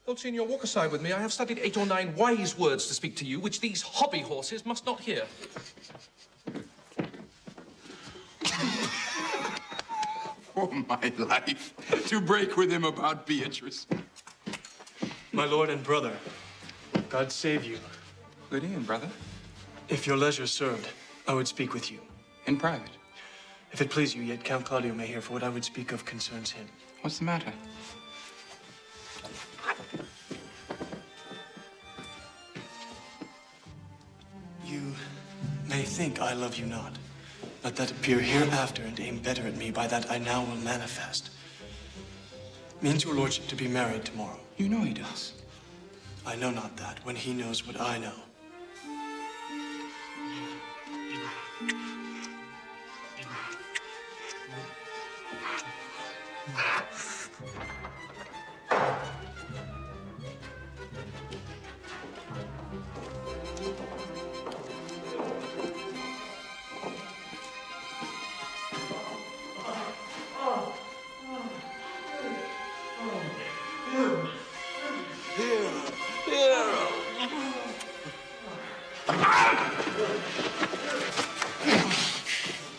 Lord Senior, walk aside with me. I have studied 8 or 9 wise words to speak to you, which these hobby horses must not hear. Oh, my life. To break with him about Beatrice. My lord and brother, God save you. Good evening, brother. If your leisure served, I would speak with you. In private? If it please you, yet Count Claudio may hear, for what I would speak of concerns him. What's the matter? You may think I love you not. Let that appear hereafter and aim better at me. By that I now will manifest. Means your lordship to be married tomorrow. You know he does. I know not that, when he knows what I know.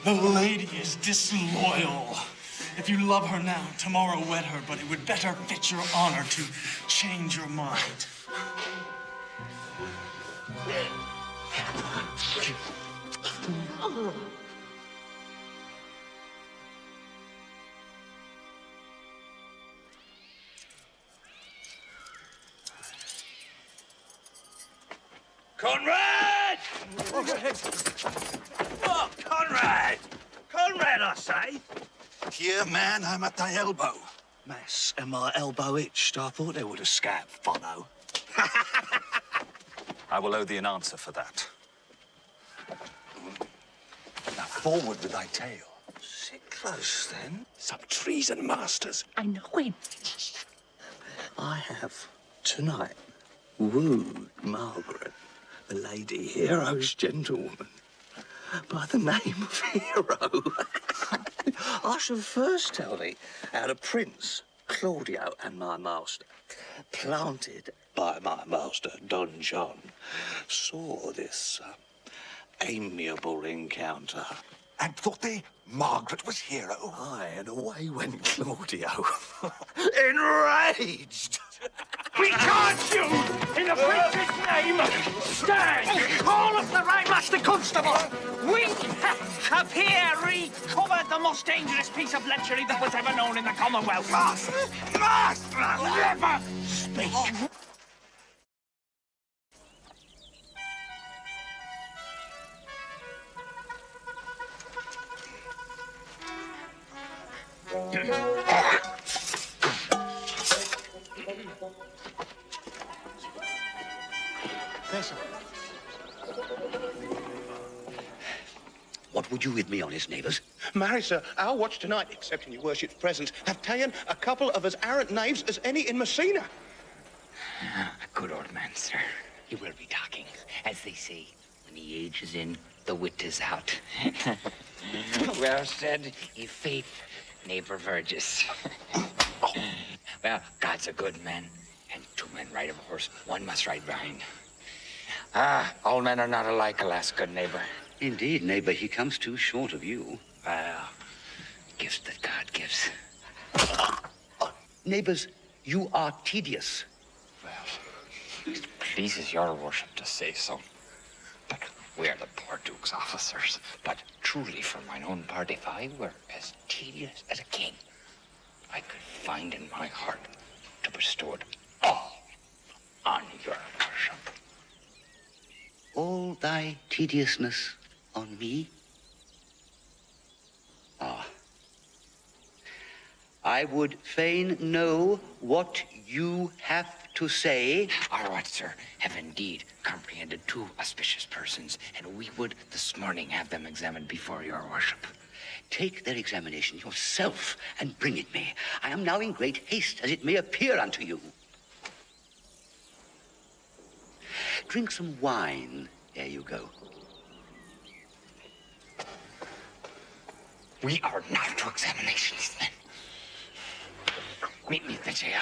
The lady is disloyal. If you love her now, tomorrow wed her, but it would better fit your honor to change your mind. Conrad! Oh, Conrad! Conrad, I say! Here, man, I'm at thy elbow. Mass, and my elbow itched. I thought there would a scab follow. I will owe thee an answer for that. Now, forward with thy tale. Sit close, then. Some treason, masters. I know him. I have, tonight, wooed Margaret, the Lady Hero's gentlewoman, by the name of Hero. I shall first tell thee how the Prince, Claudio, and my master, planted by my master, Don John, saw this amiable encounter. And thought they Margaret was Hero? Aye, and away went Claudio, enraged. We charge you in the prince's name! Stand! Call up the right master constable! We have here recovered the most dangerous piece of lechery that was ever known in the Commonwealth. Master! Master! Never speak! What would you with me, honest neighbours? Marry, sir, our watch tonight, except in your worship's presence, have taken a couple of as arrant knaves as any in Messina. A good old man, sir. He will be talking. As they say, when the age is in, the wit is out. Well said, ye faith, neighbor Verges. Well, God's a good man, and two men ride of a horse, one must ride behind. Ah, all men are not alike, alas, good neighbor. Indeed, neighbor, he comes too short of you. Well, gifts that God gives. Neighbors, you are tedious. It pleases your worship to say so. But we are the poor Duke's officers. But truly, for mine own part, if I were as tedious as a king, I could find in my heart to bestow it all on your worship. All thy tediousness on me? Ah. I would fain know what you have to say. Our what, sir, have indeed comprehended two auspicious persons, and we would this morning have them examined before your worship. Take their examination yourself and bring it me. I am now in great haste, as it may appear unto you. Drink some wine ere you go. We are not to examinations, then. Meet me at the jail.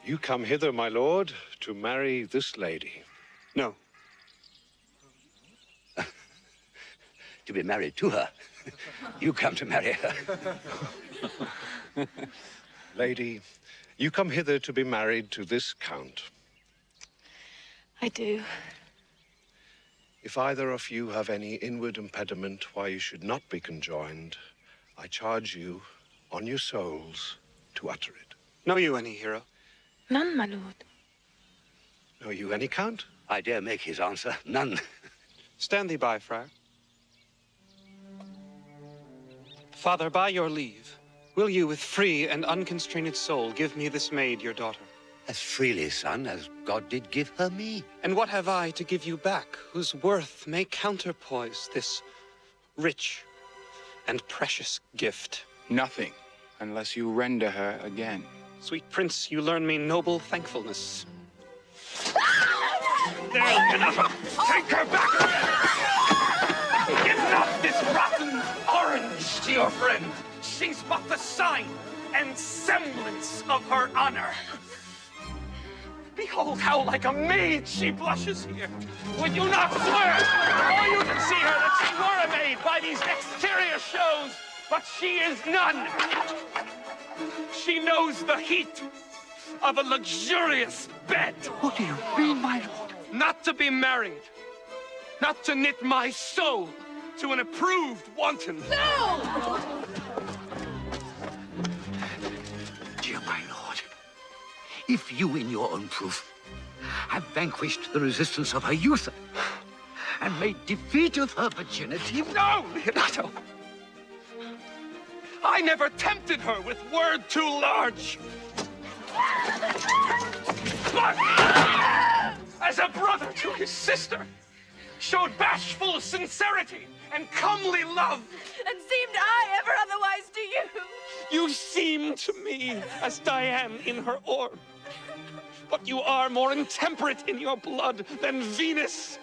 You come hither, my lord, to marry this lady. No. To be married to her. You come to marry her. Lady, you come hither to be married to this count. I do. If either of you have any inward impediment why you should not be conjoined, I charge you, on your souls, to utter it. Know you any, hero? None, my lord. Know you any, count? I dare make his answer. None. Stand thee by, friar. Father, by your leave, will you with free and unconstrained soul give me this maid, your daughter? As freely, son, as God did give her me. And what have I to give you back, whose worth may counterpoise this rich and precious gift? Nothing, unless you render her again. Sweet prince, you learn me noble thankfulness. There's enough. Take her back! Give not this rotten orange to your friend. She's but the sign and semblance of her honor. Behold how like a maid she blushes here. Would you not swear, or you can see her, that she were a maid by these exterior shows, but she is none. She knows the heat of a luxurious bed. What do you mean, my lord? Not to be married. Not to knit my soul to an approved wanton. No! Dear my lord, if you in your own proof have vanquished the resistance of her youth and made defeat of her virginity... No, Leonato! I never tempted her with word too large. But as a brother to his sister, showed bashful sincerity and comely love. And seemed I ever otherwise to you? You seem to me as Diane in her orb, but you are more intemperate in your blood than Venus.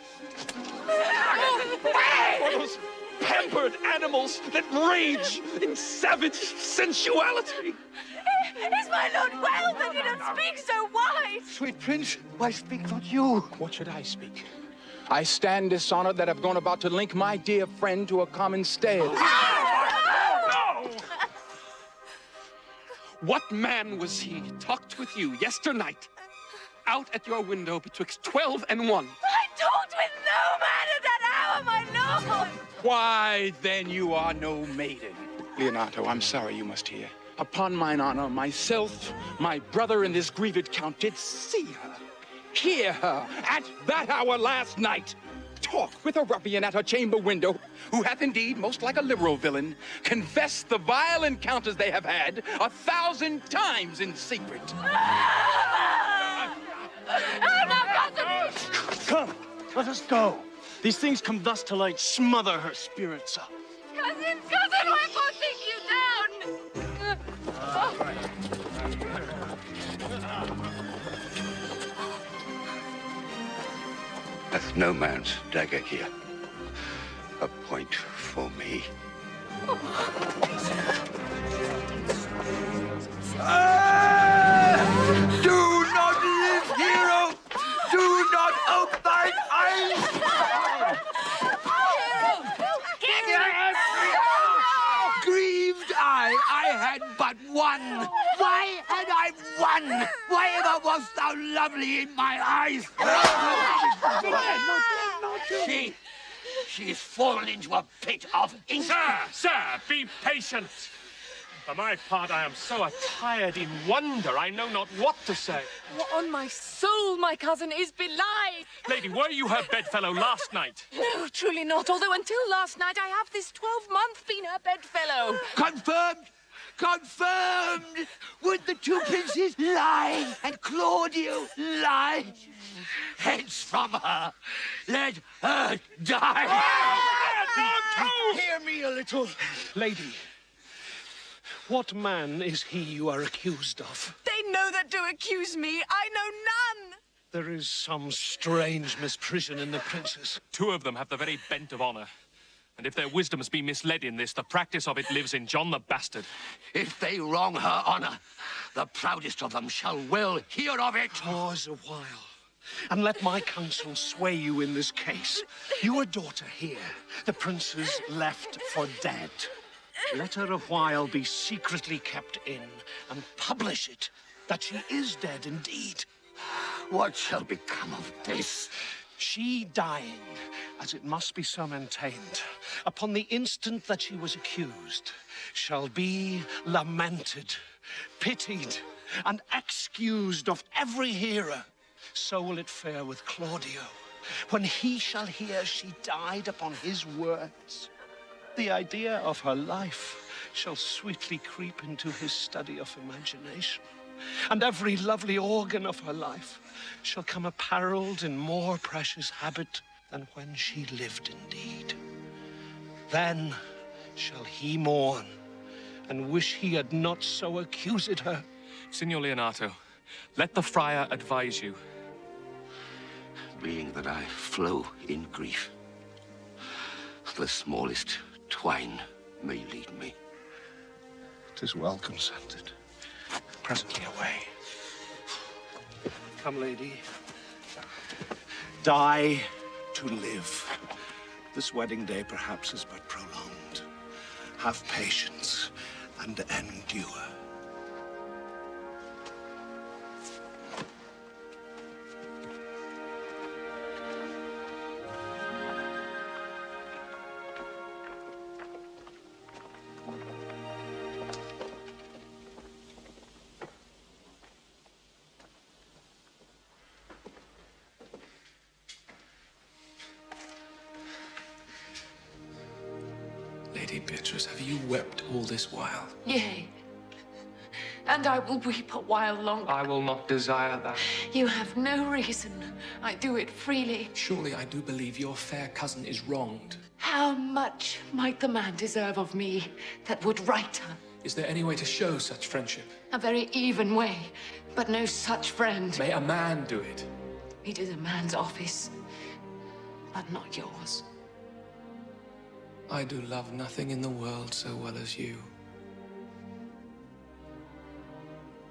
Or those pampered animals that rage in savage sensuality. Is my lord well that he doth speak so wide? Sweet prince, why speak not you? What should I speak? I stand dishonored that I've gone about to link my dear friend to a common stead. No! What man was he talked with you yesternight? Out at your window betwixt 12 and 1. I talked with no man at that hour, my lord! Why, then you are no maiden. Leonato, I'm sorry you must hear. Upon mine honor, myself, my brother, and this grieved count did see her, hear her, at that hour last night, talk with a ruffian at her chamber window, who hath indeed, most like a liberal villain, confessed the vile encounters they have had 1,000 times in secret. Come, let us go. These things come thus to light, smother her spirits up. Cousin, why forsake you down? Hath no man's dagger here a point for me? Do not live, hero! Do not open thine eyes! Grieved I had but one. Why had I one? Why ever wast thou lovely in my eyes? She is fallen into a pit of ink. Sir, be patient. For my part, I am so attired in wonder, I know not what to say. On my soul, my cousin is belied. Lady, were you her bedfellow last night? No, truly not. Although until last night, I have this 12-month been her bedfellow. Confirmed! Confirmed! Would the two princes lie and Claudio lie? Hence from her. Let her die. Hear me a little. Lady, what man is he you are accused of? They know that to accuse me. I know none. There is some strange misprision in the princes. Two of them have the very bent of honor. And if their wisdoms be misled in this, the practice of it lives in John the Bastard. If they wrong her honor, the proudest of them shall well hear of it. Pause a while, and let my counsel sway you in this case. Your daughter here, the princes left for dead. Let her a while be secretly kept in, and publish it, that she is dead indeed. What shall become of this? She dying, as it must be so maintained, upon the instant that she was accused, shall be lamented, pitied, and excused of every hearer. So will it fare with Claudio, when he shall hear she died upon his words. The idea of her life shall sweetly creep into his study of imagination, and every lovely organ of her life shall come apparelled in more precious habit than when she lived indeed. Then shall he mourn, and wish he had not so accused her. Signor Leonato, let the friar advise you. Being that I flow in grief, the smallest twine may lead me. 'Tis well consented. Presently away. Come, lady. Die to live. This wedding day perhaps is but prolonged. Have patience and endure. Lady Beatrice, have you wept all this while? Yea, and I will weep a while longer. I will not desire that. You have no reason. I do it freely. Surely I do believe your fair cousin is wronged. How much might the man deserve of me that would right her? Is there any way to show such friendship? A very even way, but no such friend. May a man do it? It is a man's office, but not yours. I do love nothing in the world so well as you.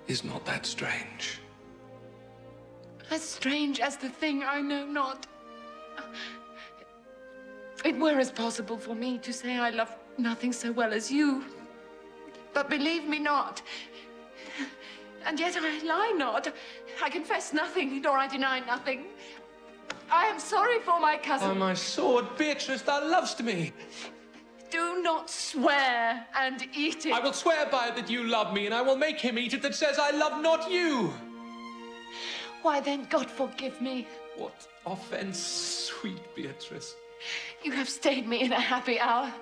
is not that strange. As strange as the thing I know not. It were as possible for me to say I love nothing so well as you. But believe me not. And yet I lie not. I confess nothing, nor I deny nothing. I am sorry for my cousin. Oh, my sword, Beatrice, thou lovest me. Do not swear and eat it. I will swear by it that you love me, and I will make him eat it that says I love not you. Why then, God forgive me. What offense, sweet Beatrice. You have stayed me in a happy hour.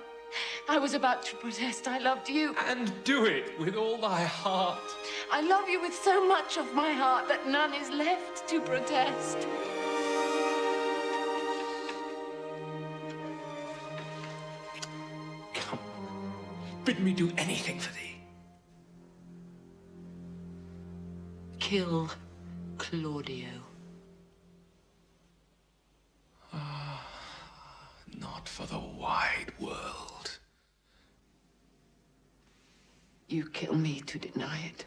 I was about to protest I loved you. And do it with all thy heart. I love you with so much of my heart that none is left to protest. Come, bid me do anything for thee. Kill Claudio. Not for the wide world. You kill me to deny it.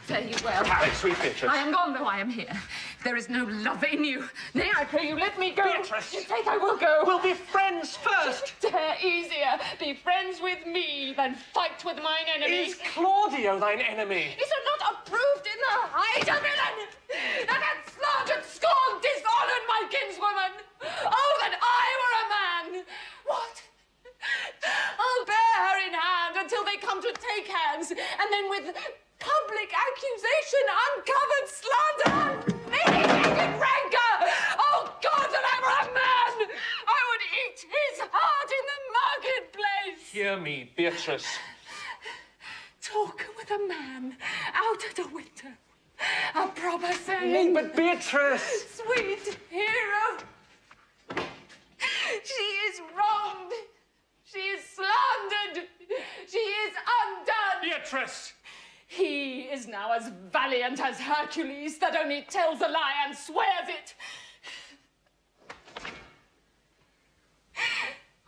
Fare you well. Harry, sweet Beatrice. I am gone, though I am here. There is no love in you. Nay, I pray you, let me go. Beatrice. You take, I will go. We'll be friends first. Dare easier be friends with me than fight with mine enemies. Is Claudio thine enemy? Is it not approved in the height of villain that hath slandered, scorned, dishonored my kinswoman? Oh, that I were a man! What? I'll bear her in hand until they come to take hands, and then with public accusation, uncovered slander, naked rancor! Oh, God, that I were a man! I would eat his heart in the marketplace! Hear me, Beatrice. Talk with a man out of the winter. A proper saying. Nay, but Beatrice! Sweet hero! She is wronged. She is slandered. She is undone. Beatrice! He is now as valiant as Hercules that only tells a lie and swears it.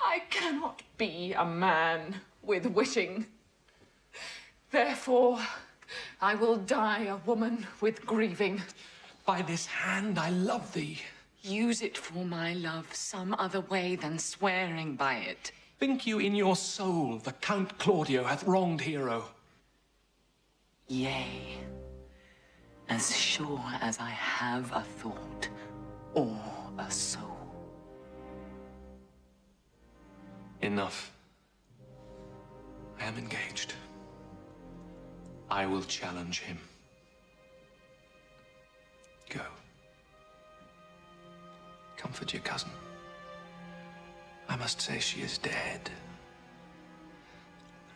I cannot be a man with wishing. Therefore, I will die a woman with grieving. By this hand I love thee. Use it for my love some other way than swearing by it. Think you in your soul the Count Claudio hath wronged Hero? Yea, as sure as I have a thought or a soul. Enough. I am engaged. I will challenge him. Go. Comfort your cousin. I must say she is dead.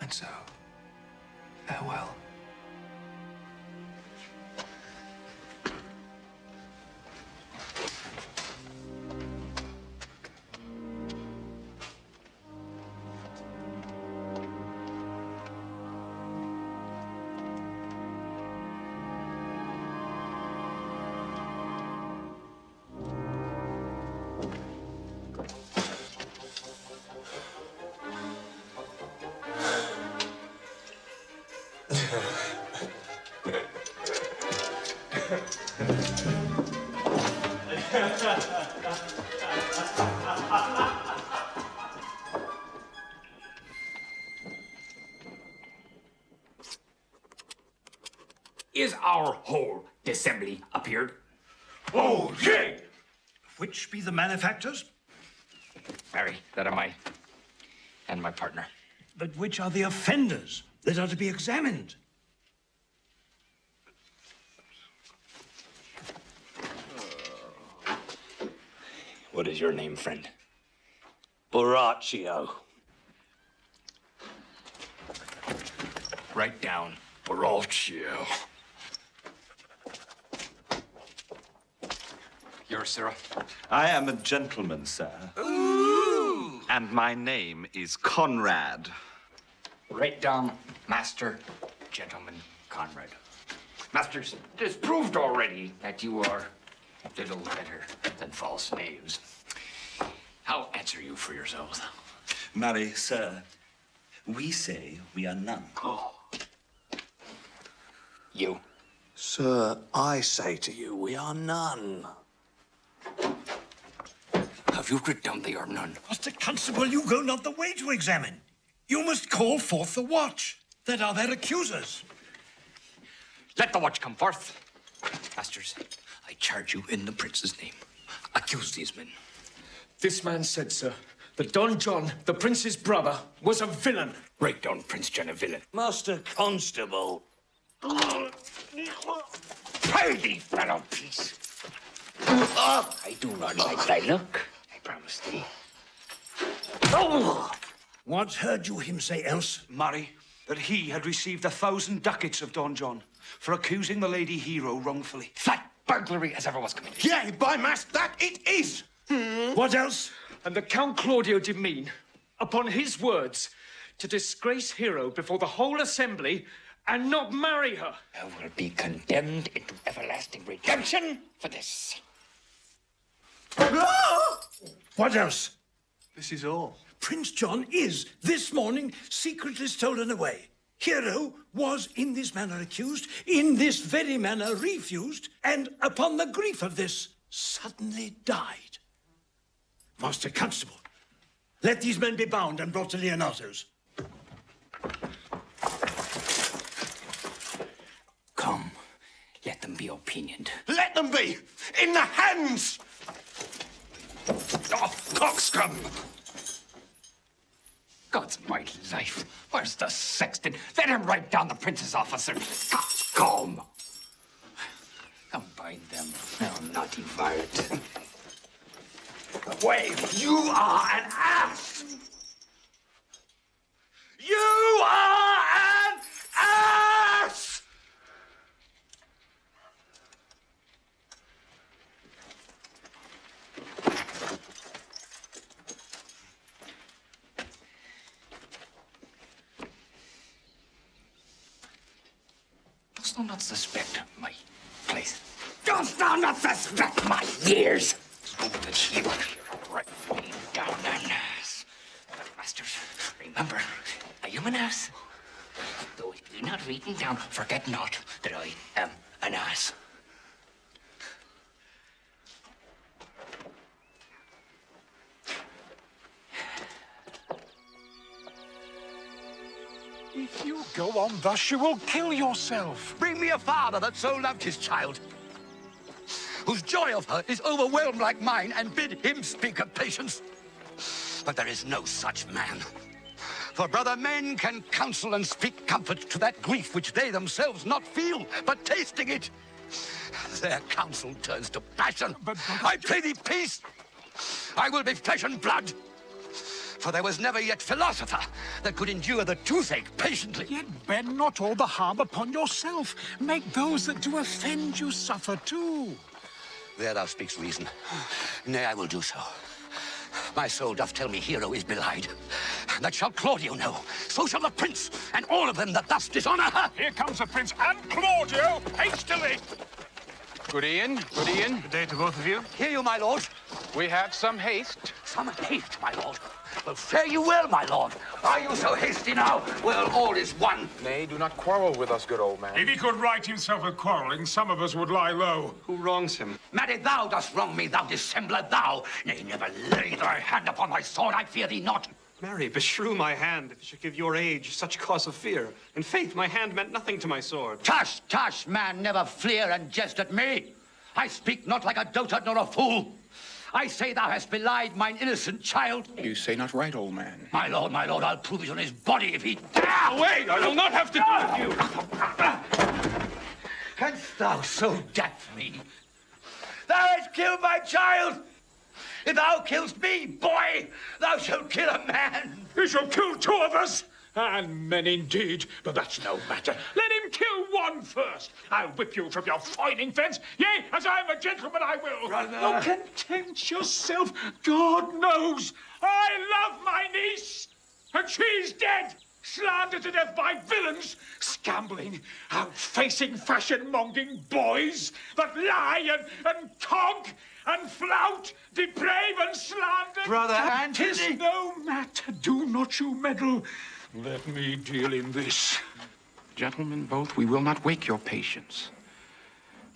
And so, farewell. Is our whole dissembly appeared? Oh, yea! Which be the malefactors? Marry, that am I, and my partner. But which are the offenders that are to be examined? What is your name, friend? Borachio. Write down Borachio. You're Sirrah? I am a gentleman, sir. Ooh! And my name is Conrad. Write down Master Gentleman Conrad. Masters, it is proved already that you are little better than false knaves. How answer you for yourselves? Marry, sir, we say we are none. Oh. You. Sir, I say to you, we are none. Have you writ down they are none? Master Constable, you go not the way to examine. You must call forth the watch. That are their accusers. Let the watch come forth. Masters, I charge you in the prince's name. Accuse these men. This man said, sir, that Don John, the prince's brother, was a villain. Write down Prince John a villain. Master Constable. Pray thee, fellow, peace. I do not like thy look, I promise thee. What heard you him say else? Marry, that he had received 1,000 ducats of Don John for accusing the Lady Hero wrongfully. Flat burglary as ever was committed. Yea, by mass, that it is. What else? And the Count Claudio de mean, upon his words, to disgrace Hero before the whole assembly and not marry her. I will be condemned into everlasting redemption for this. What else? This is all. Prince John is, this morning, secretly stolen away. Hero was in this manner accused, in this very manner refused, and upon the grief of this, suddenly died. Master Constable, let these men be bound and brought to Leonato's. Come, let them be opinioned. Let them be! In the hands of coxcomb! God's mighty life. Where's the sexton? Let him write down the prince's officer. Coxcomb! Come bind them, thou naughty varlet. Wait, you are an ass! You are an ass! Dost thou not suspect my place? Dost thou not suspect my years? Oh, that you write me down an ass. But, masters, remember, I am an ass. Though I be not written down, forget not that I am an ass. If you go on thus, you will kill yourself. Bring me a father that so loved his child, whose joy of her is overwhelmed like mine, and bid him speak of patience. But there is no such man. For brother men can counsel and speak comfort to that grief which they themselves not feel, but tasting it, their counsel turns to passion. But I pray thee peace. I will be flesh and blood. For there was never yet philosopher that could endure the toothache patiently. Yet bend not all the harm upon yourself. Make those that do offend you suffer too. There thou speaks reason. Nay, I will do so. My soul doth tell me Hero is belied. That shall Claudio know. So shall the prince, and all of them that thus dishonor her. Here comes the prince and Claudio, hastily. Good Ian, good Ian. Good day to both of you. Hear you, my lord. We have some haste. Some haste, my lord. Well, fare you well, my lord. Are you so hasty now? Well, all is one. Nay, do not quarrel with us, good old man. If he could right himself of quarreling, some of us would lie low. Who wrongs him? Marry, thou dost wrong me, thou dissembler, thou. Nay, never lay thy hand upon thy sword, I fear thee not. Marry, beshrew my hand if it should give your age such cause of fear. In faith, my hand meant nothing to my sword. Tush, tush, man, never fleer and jest at me. I speak not like a dotard nor a fool. I say thou hast belied mine innocent child. You say not right, old man. My lord, I'll prove it on his body if he dare. Wait, I will not have to do with you. Canst thou so death me? Thou hast killed my child. If thou killst me, boy, thou shalt kill a man. He shall kill two of us. And men indeed, but that's no matter. Let him kill one first. I'll whip you from your fighting fence. Yea, as I am a gentleman, I will. Brother. Oh, content yourself. God knows I love my niece, and she's dead. Slandered to death by villains, scambling, outfacing fashion-mongering boys that lie and conk and flout, deprave and slander. Brother and 'tis Anthony. no matter. Do not you meddle. Let me deal in this. Gentlemen, both, we will not wake your patience.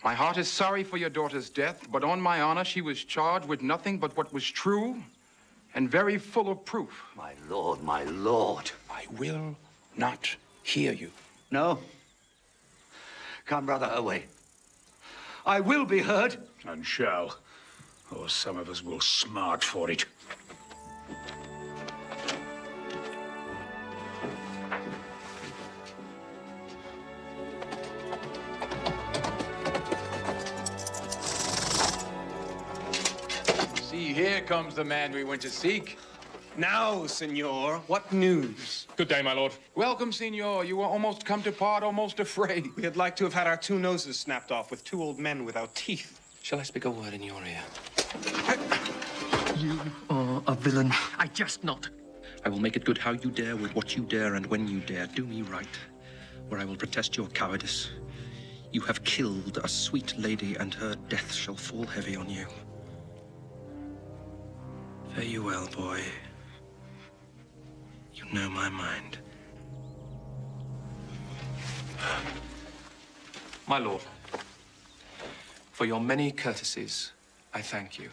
My heart is sorry for your daughter's death, but on my honor, she was charged with nothing but what was true and very full of proof. My lord, my lord. I will not hear you. No. Come, brother, away. I will be heard. And shall. Or some of us will smart for it. See, here comes the man we went to seek. Now, senor, what news? Good day, my lord. Welcome, senor. You were almost come to part, almost afraid. We had like to have had our 2 noses snapped off with 2 old men without teeth. Shall I speak a word in your ear? You are a villain. I jest not. I will make it good how you dare, with what you dare, and when you dare. Do me right, or I will protest your cowardice. You have killed a sweet lady, and her death shall fall heavy on you. Fare you well, boy. You know my mind. My lord, for your many courtesies, I thank you.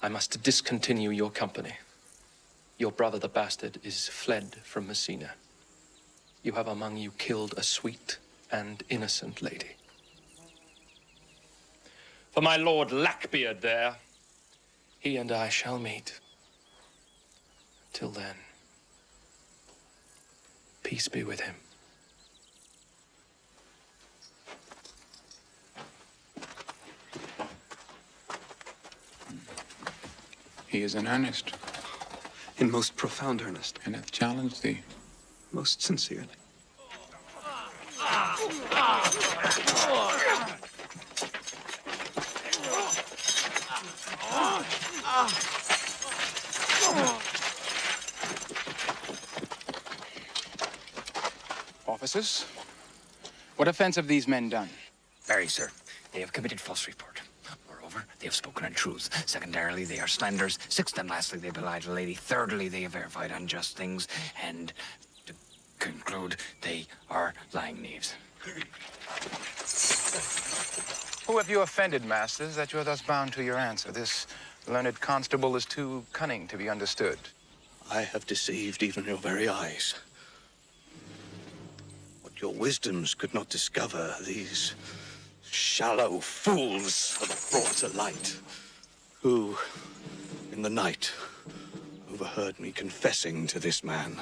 I must discontinue your company. Your brother, the bastard, is fled from Messina. You have among you killed a sweet and innocent lady. For my lord Lackbeard there, he and I shall meet. Till then, peace be with him. He is in earnest. In most profound earnest. And hath challenged thee. Most sincerely. Officers, what offense have these men done? Very, sir. They have committed false report. Moreover, they have spoken untruths. Secondarily, they are slanders. Sixth and lastly, they belied a lady. Thirdly, they have verified unjust things. And to conclude, they are lying knaves. Who have you offended, masters, that you are thus bound to your answer? This learned constable is too cunning to be understood. I have deceived even your very eyes. What your wisdoms could not discover, these shallow fools have brought to light, who, in the night, overheard me confessing to this man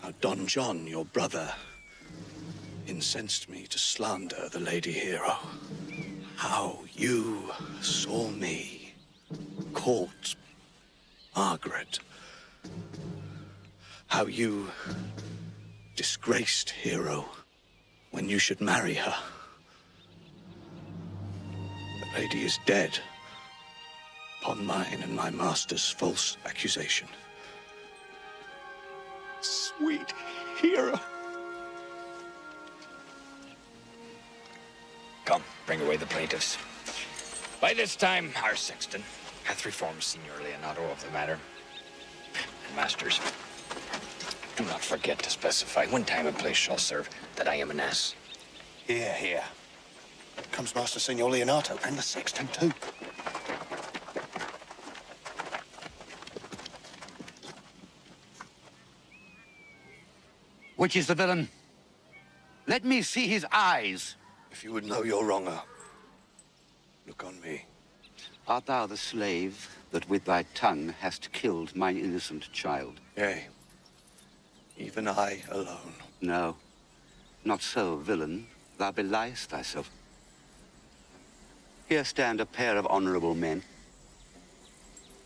how Don John, your brother, incensed me to slander the Lady Hero. How you saw me court Margaret. How you disgraced Hero when you should marry her. The lady is dead upon mine and my master's false accusation. Sweet Hero. Come, bring away the plaintiffs. By this time, our sexton hath reformed Signor Leonato of the matter. And masters, do not forget to specify when time and place shall serve that I am an ass. Here, here. Comes Master Signor Leonato and the sexton too. Which is the villain? Let me see his eyes. If you would know your wronger, look on me. Art thou the slave that with thy tongue hast killed mine innocent child? Yea, even I alone. No, not so, villain. Thou beliest thyself. Here stand a pair of honorable men.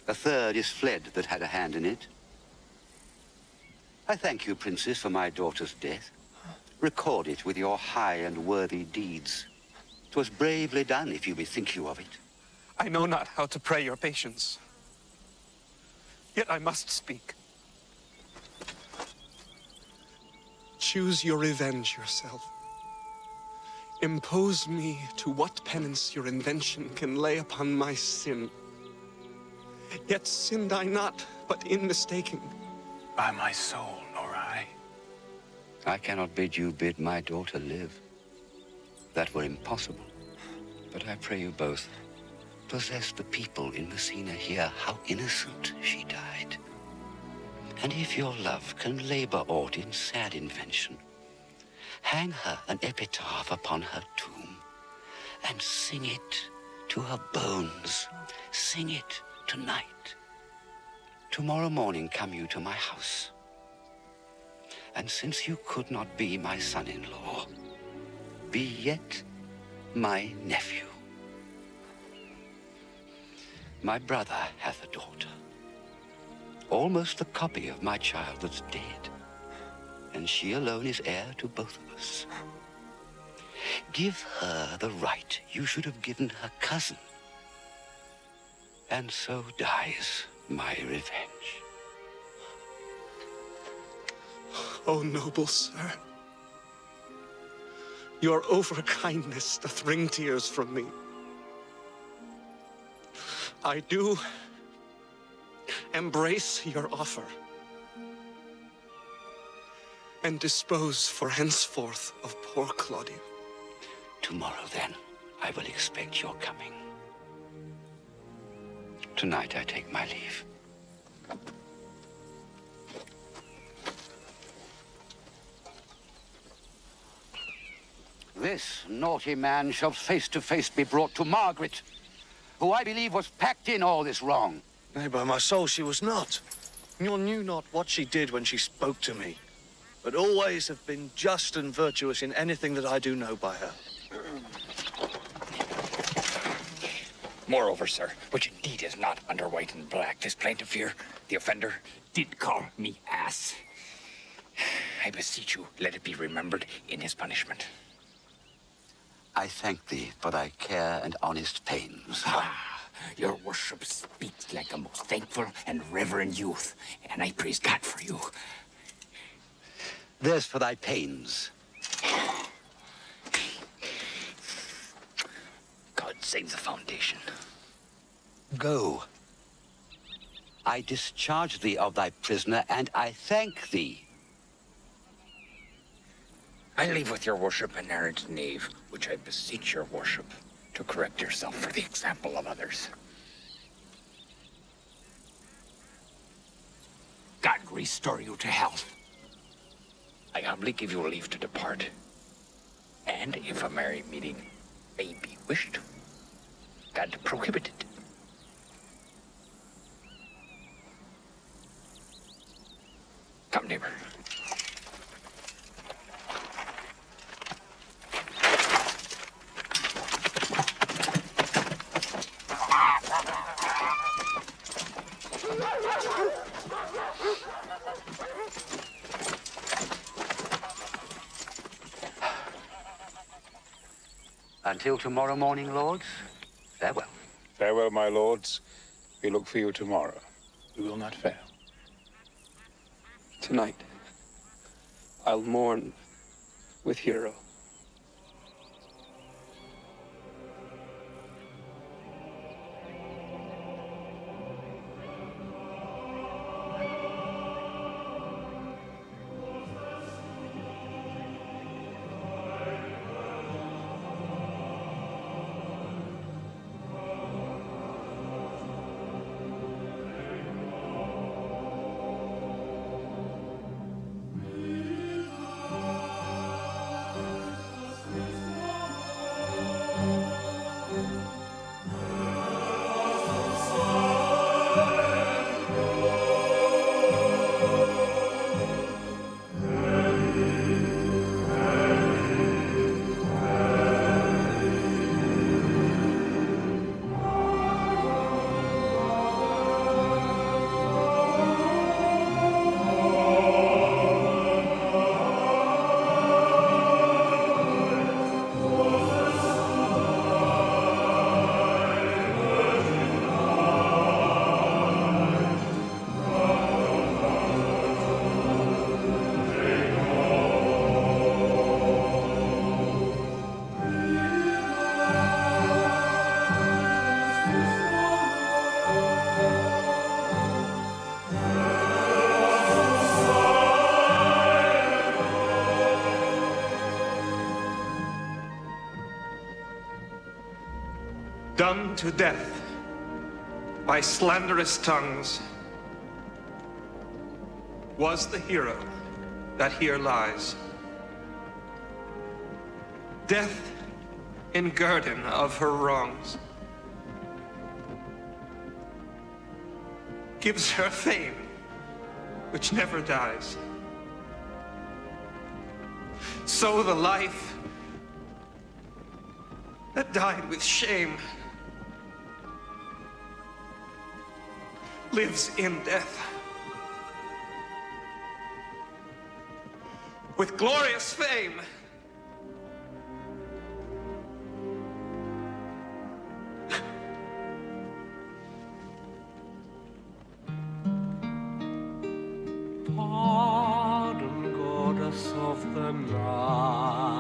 A third is fled that had a hand in it. I thank you, Princess, for my daughter's death. Record it with your high and worthy deeds. 'Twas bravely done, if you bethink you of it. I know not how to pray your patience. Yet I must speak. Choose your revenge yourself. Impose me to what penance your invention can lay upon my sin. Yet sinned I not, but in mistaking. By my soul, nor I. I cannot bid you bid my daughter live. That were impossible. But I pray you both, possess the people in Messina hear how innocent she died. And if your love can labor aught in sad invention, hang her an epitaph upon her tomb, and sing it to her bones. Sing it tonight. Tomorrow morning come you to my house. And since you could not be my son-in-law, be yet my nephew. My brother hath a daughter, almost the copy of my child that's dead, and she alone is heir to both of us. Give her the right you should have given her cousin, and so dies my revenge. O noble sir, your overkindness doth wring tears from me. I do embrace your offer, and dispose for henceforth of poor Claudia. Tomorrow, then, I will expect your coming. Tonight I take my leave. This naughty man shall face to face be brought to Margaret, who I believe was packed in all this wrong. Nay, by my soul, she was not. Nor knew not what she did when she spoke to me, but always have been just and virtuous in anything that I do know by her. Moreover, sir, which indeed is not under white and black, this plaintiff here, the offender, did call me ass. I beseech you, let it be remembered in his punishment. I thank thee for thy care and honest pains. Ah, your worship speaks like a most thankful and reverend youth, and I praise God for you. There's for thy pains. God save the Foundation. Go. I discharge thee of thy prisoner, and I thank thee. I leave with your worship an errant knave, which I beseech your worship to correct yourself for the example of others. God restore you to health. I humbly give you leave to depart. And if a merry meeting may be wished, God prohibit it. Come, neighbor. Until tomorrow morning, lords, farewell. Farewell, my lords. We look for you tomorrow. We will not fail. Tonight, I'll mourn with Hero. done to death by slanderous tongues, was the hero that here lies. Death in guerdon of her wrongs gives her fame, which never dies. So the life that died with shame lives in death with glorious fame. Pardon, goddess of the night,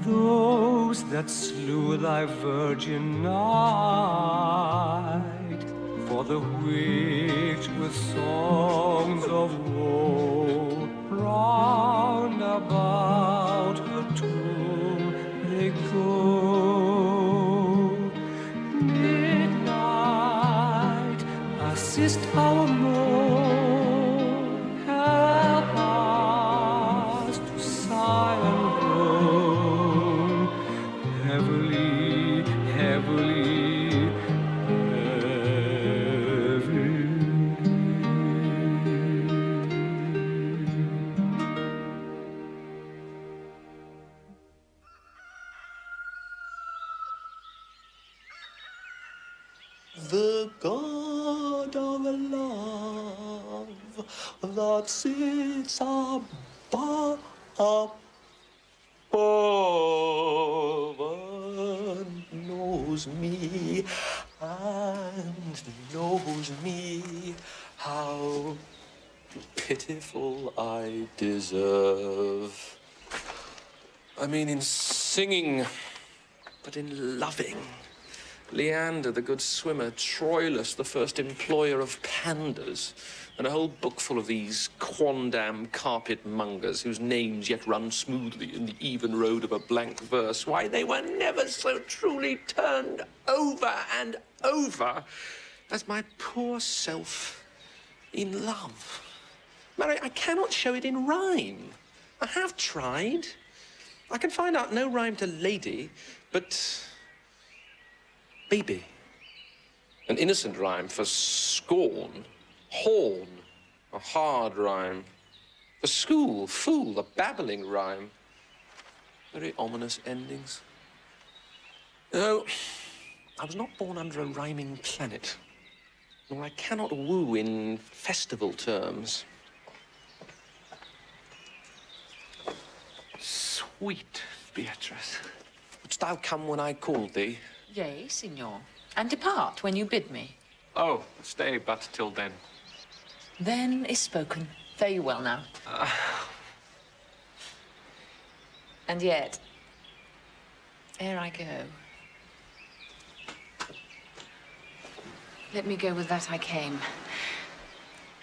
those that slew thy virgin night, for the which with songs of woe round about her tomb they go. Midnight, assist our moan, help us to sigh and groan, heavily, heavily, heavily. The God of love that sits above knows me and knows me, how pitiful I deserve. I mean, in singing, but in loving. Leander, the good swimmer, Troilus, the first employer of pandas, and a whole book full of these quondam carpet mongers whose names yet run smoothly in the even road of a blank verse. Why, they were never so truly turned over and over as my poor self in love. Mary, I cannot show it in rhyme. I have tried. I can find out no rhyme to lady, but baby. An innocent rhyme for scorn. Horn, a hard rhyme. For school, fool, a babbling rhyme. Very ominous endings. No, I was not born under a rhyming planet, nor I cannot woo in festival terms. Sweet Beatrice, wouldst thou come when I called thee? Yea, signor. And depart when you bid me. Oh, stay but till then. Then is spoken. Fare you well now. And yet, ere I go, let me go with that I came,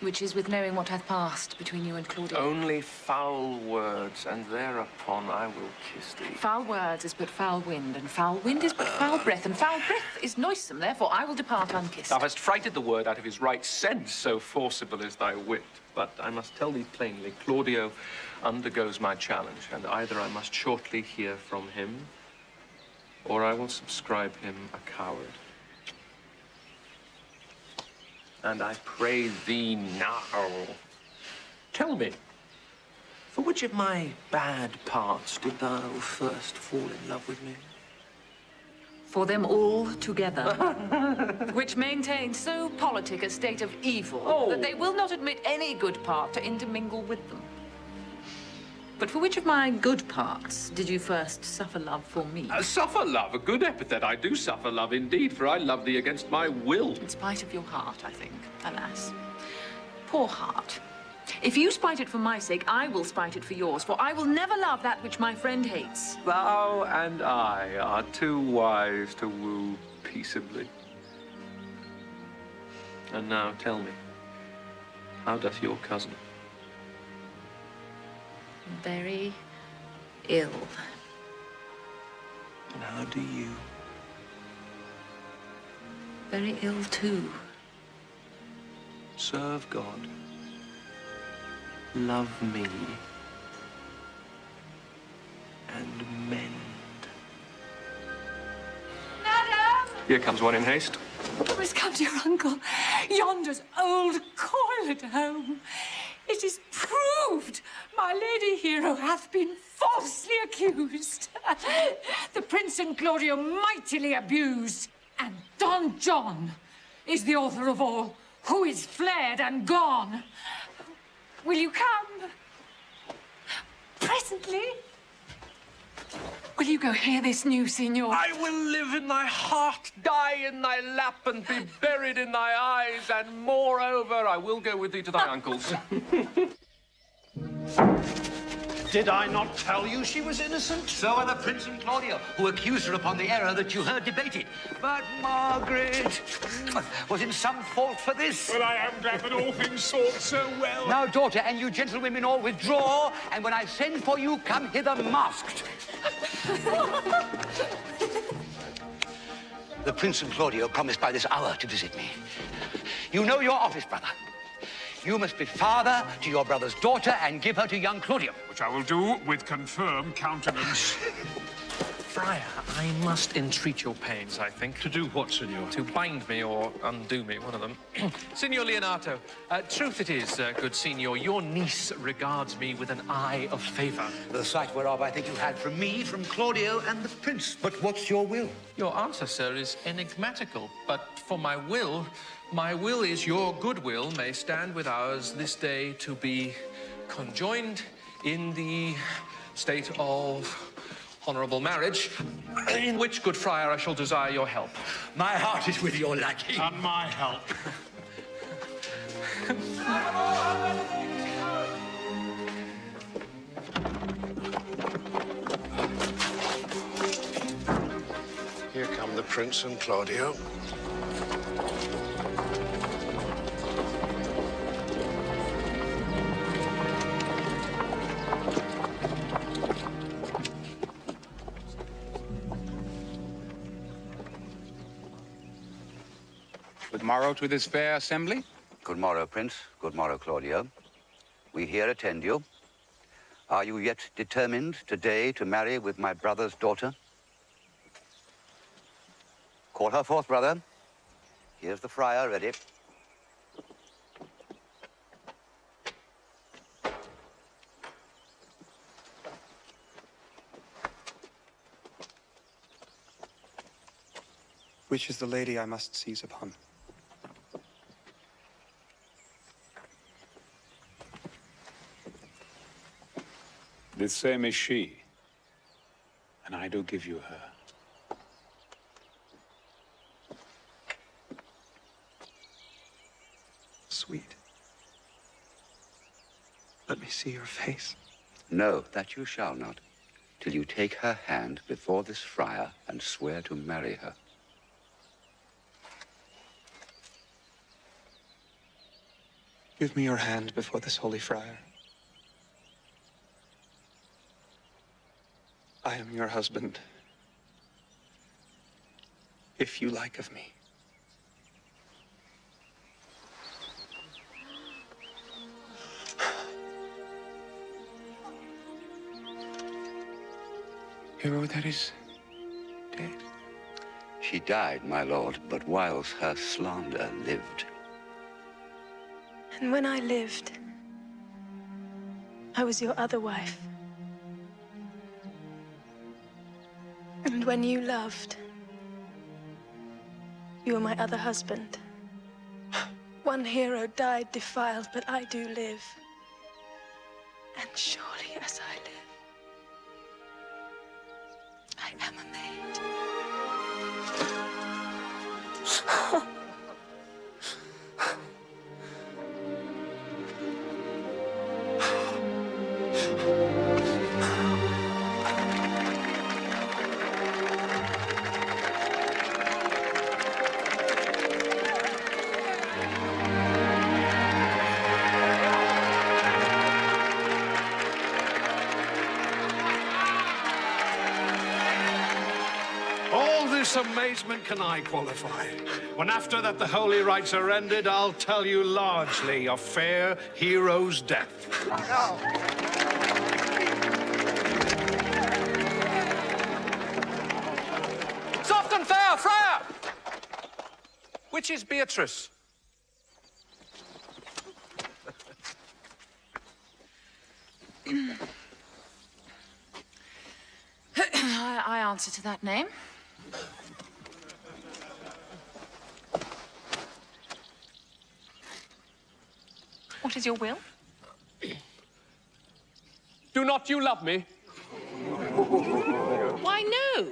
which is with knowing what hath passed between you and Claudia. Only foul words, and thereupon I will kiss thee. Foul words is but foul wind, and foul wind is but foul breath, and foul breath is noisome. Therefore, I will depart unkissed. Thou hast frighted the word out of his right sense, so forcible is thy wit. But I must tell thee plainly, Claudio undergoes my challenge, and either I must shortly hear from him, or I will subscribe him a coward. And I pray thee now, tell me, for which of my bad parts did thou first fall in love with me? For them all together, which maintain so politic a state of evil that they will not admit any good part to intermingle with them. But for which of my good parts did you first suffer love for me? Suffer love, a good epithet. I do suffer love indeed, for I love thee against my will. In spite of your heart, I think, alas. Poor heart. If you spite it for my sake, I will spite it for yours, for I will never love that which my friend hates. Thou and I are too wise to woo peaceably. And now tell me, how doth your cousin? Very ill. And how do you? Very ill, too. Serve God. Love me. And mend. Madam! Here comes one in haste. Where's come to your uncle? Yonder's old coil at home. It is proved my lady hero hath been falsely accused. The Prince and Claudio mightily abused. And Don John is the author of all, who is fled and gone. Will you come? Presently? Will you go hear this news, Signor? I will live in thy heart, die in thy lap, and be buried in thy eyes, and moreover, I will go with thee to thy uncle's. Did I not tell you she was innocent? So are the Prince and Claudio, who accused her upon the error that you heard debated. But Margaret was in some fault for this. Well, I am glad that all things sort so well. Now, daughter, and you gentlewomen all withdraw, and when I send for you, come hither masked. The Prince and Claudio promised by this hour to visit me. You know your office, brother. You must be father to your brother's daughter and give her to young Claudio. Which I will do with confirmed countenance. Friar, I must entreat your pains, I think. To do what, Signor? To bind me or undo me, one of them. Signor Leonato, truth it is, good Signor, your niece regards me with an eye of favor. The sight whereof I think you had from me, from Claudio, and the Prince. But what's your will? Your answer, sir, is enigmatical. But for my will is your goodwill may stand with ours this day to be conjoined in the state of honorable marriage, in which, good friar, I shall desire your help. My heart is with your lackey. And my help. Here come the Prince and Claudio. Good morrow to this fair assembly. Good morrow, Prince. Good morrow, Claudio. We here attend you. Are you yet determined today to marry with my brother's daughter? Call her forth, brother. Here's the friar ready. Which is the lady I must seize upon? This same is she, and I do give you her. Sweet. Let me see your face. No, that you shall not, till you take her hand before this friar and swear to marry her. Give me your hand before this holy friar. I am your husband, if you like of me. Hero, that is dead. She died, my lord, but whilst her slander lived. And when I lived, I was your other wife. And when you loved, you were my other husband. One hero died defiled, but I do live. And surely as I live, I am a maid. what amazement can I qualify? When after that the holy rites are ended, I'll tell you largely of fair hero's death. Soft and fair, Freya! Which is Beatrice? I answer to that name. What is your will? Do not you love me? Why, no.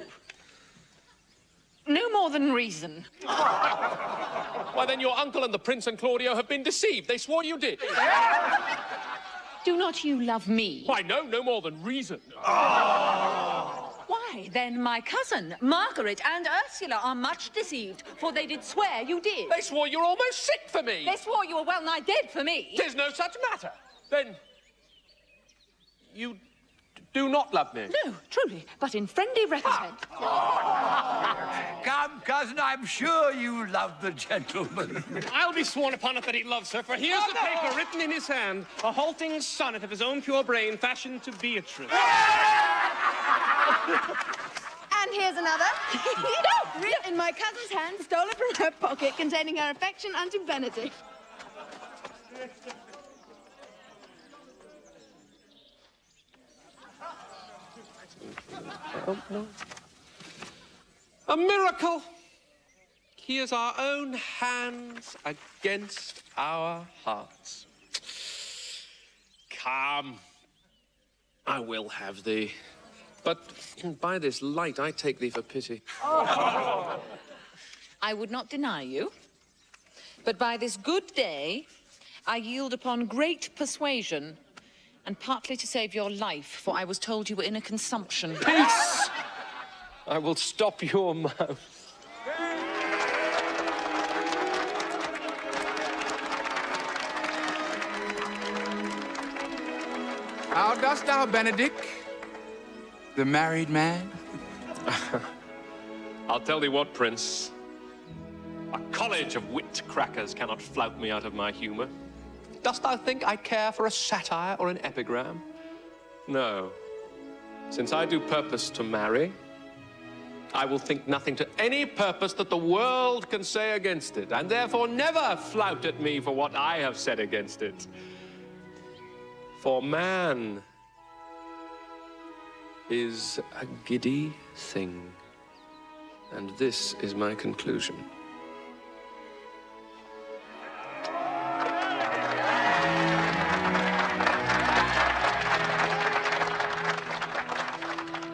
No more than reason. Why, then your uncle and the Prince and Claudio have been deceived. They swore you did. Do not you love me? Why, no more than reason. Why, then my cousin, Margaret, and Ursula are much deceived, for they did swear you did. They swore you were almost sick for me. They swore you were well nigh dead for me. 'Tis no such matter. Then you do not love me. No, truly, but in friendly recompense. Come, cousin, I'm sure you love the gentleman. I'll be sworn upon it that he loves her, for here's the paper written in his hand, a halting sonnet of his own pure brain fashioned to Beatrice. And here's another. Written in my cousin's hand, stolen from her pocket, containing her affection unto Benedict. Oh, no. A miracle! Here's our own hands against our hearts. Come, I will have thee. But by this light, I take thee for pity. I would not deny you, but by this good day, I yield upon great persuasion, and partly to save your life, for I was told you were in a consumption. Peace! I will stop your mouth. How dost thou, Benedict, the married man? I'll tell thee what, Prince. A college of wit crackers cannot flout me out of my humor. Dost thou think I care for a satire or an epigram? No. Since I do purpose to marry, I will think nothing to any purpose that the world can say against it, and therefore never flout at me for what I have said against it. For man is a giddy thing, and this is my conclusion.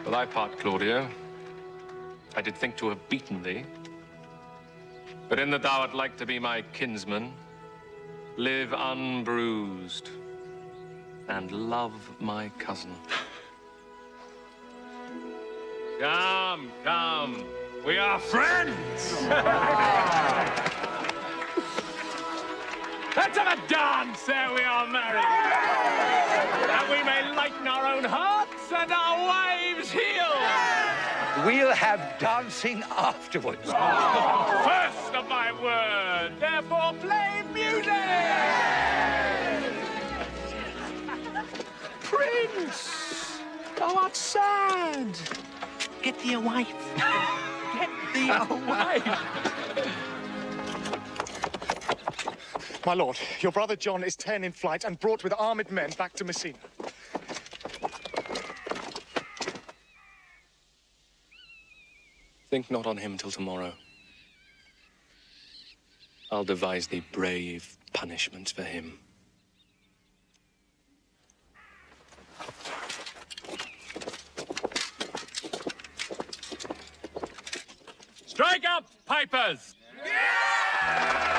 For thy part, Claudio, I did think to have beaten thee. But in that thou art like to be my kinsman, live unbruised and love my cousin. Come, come, we are friends! Let's have a dance ere we are married, that we may lighten our own hearts and our wives' heels. We'll have dancing afterwards. First of my word, therefore play music! Prince, thou art sad. Get thee a wife. Get thee a wife. My lord, your brother John is ta'en in flight and brought with armed men back to Messina. Think not on him till tomorrow. I'll devise thee brave punishments for him. Strike up, pipers! Yeah!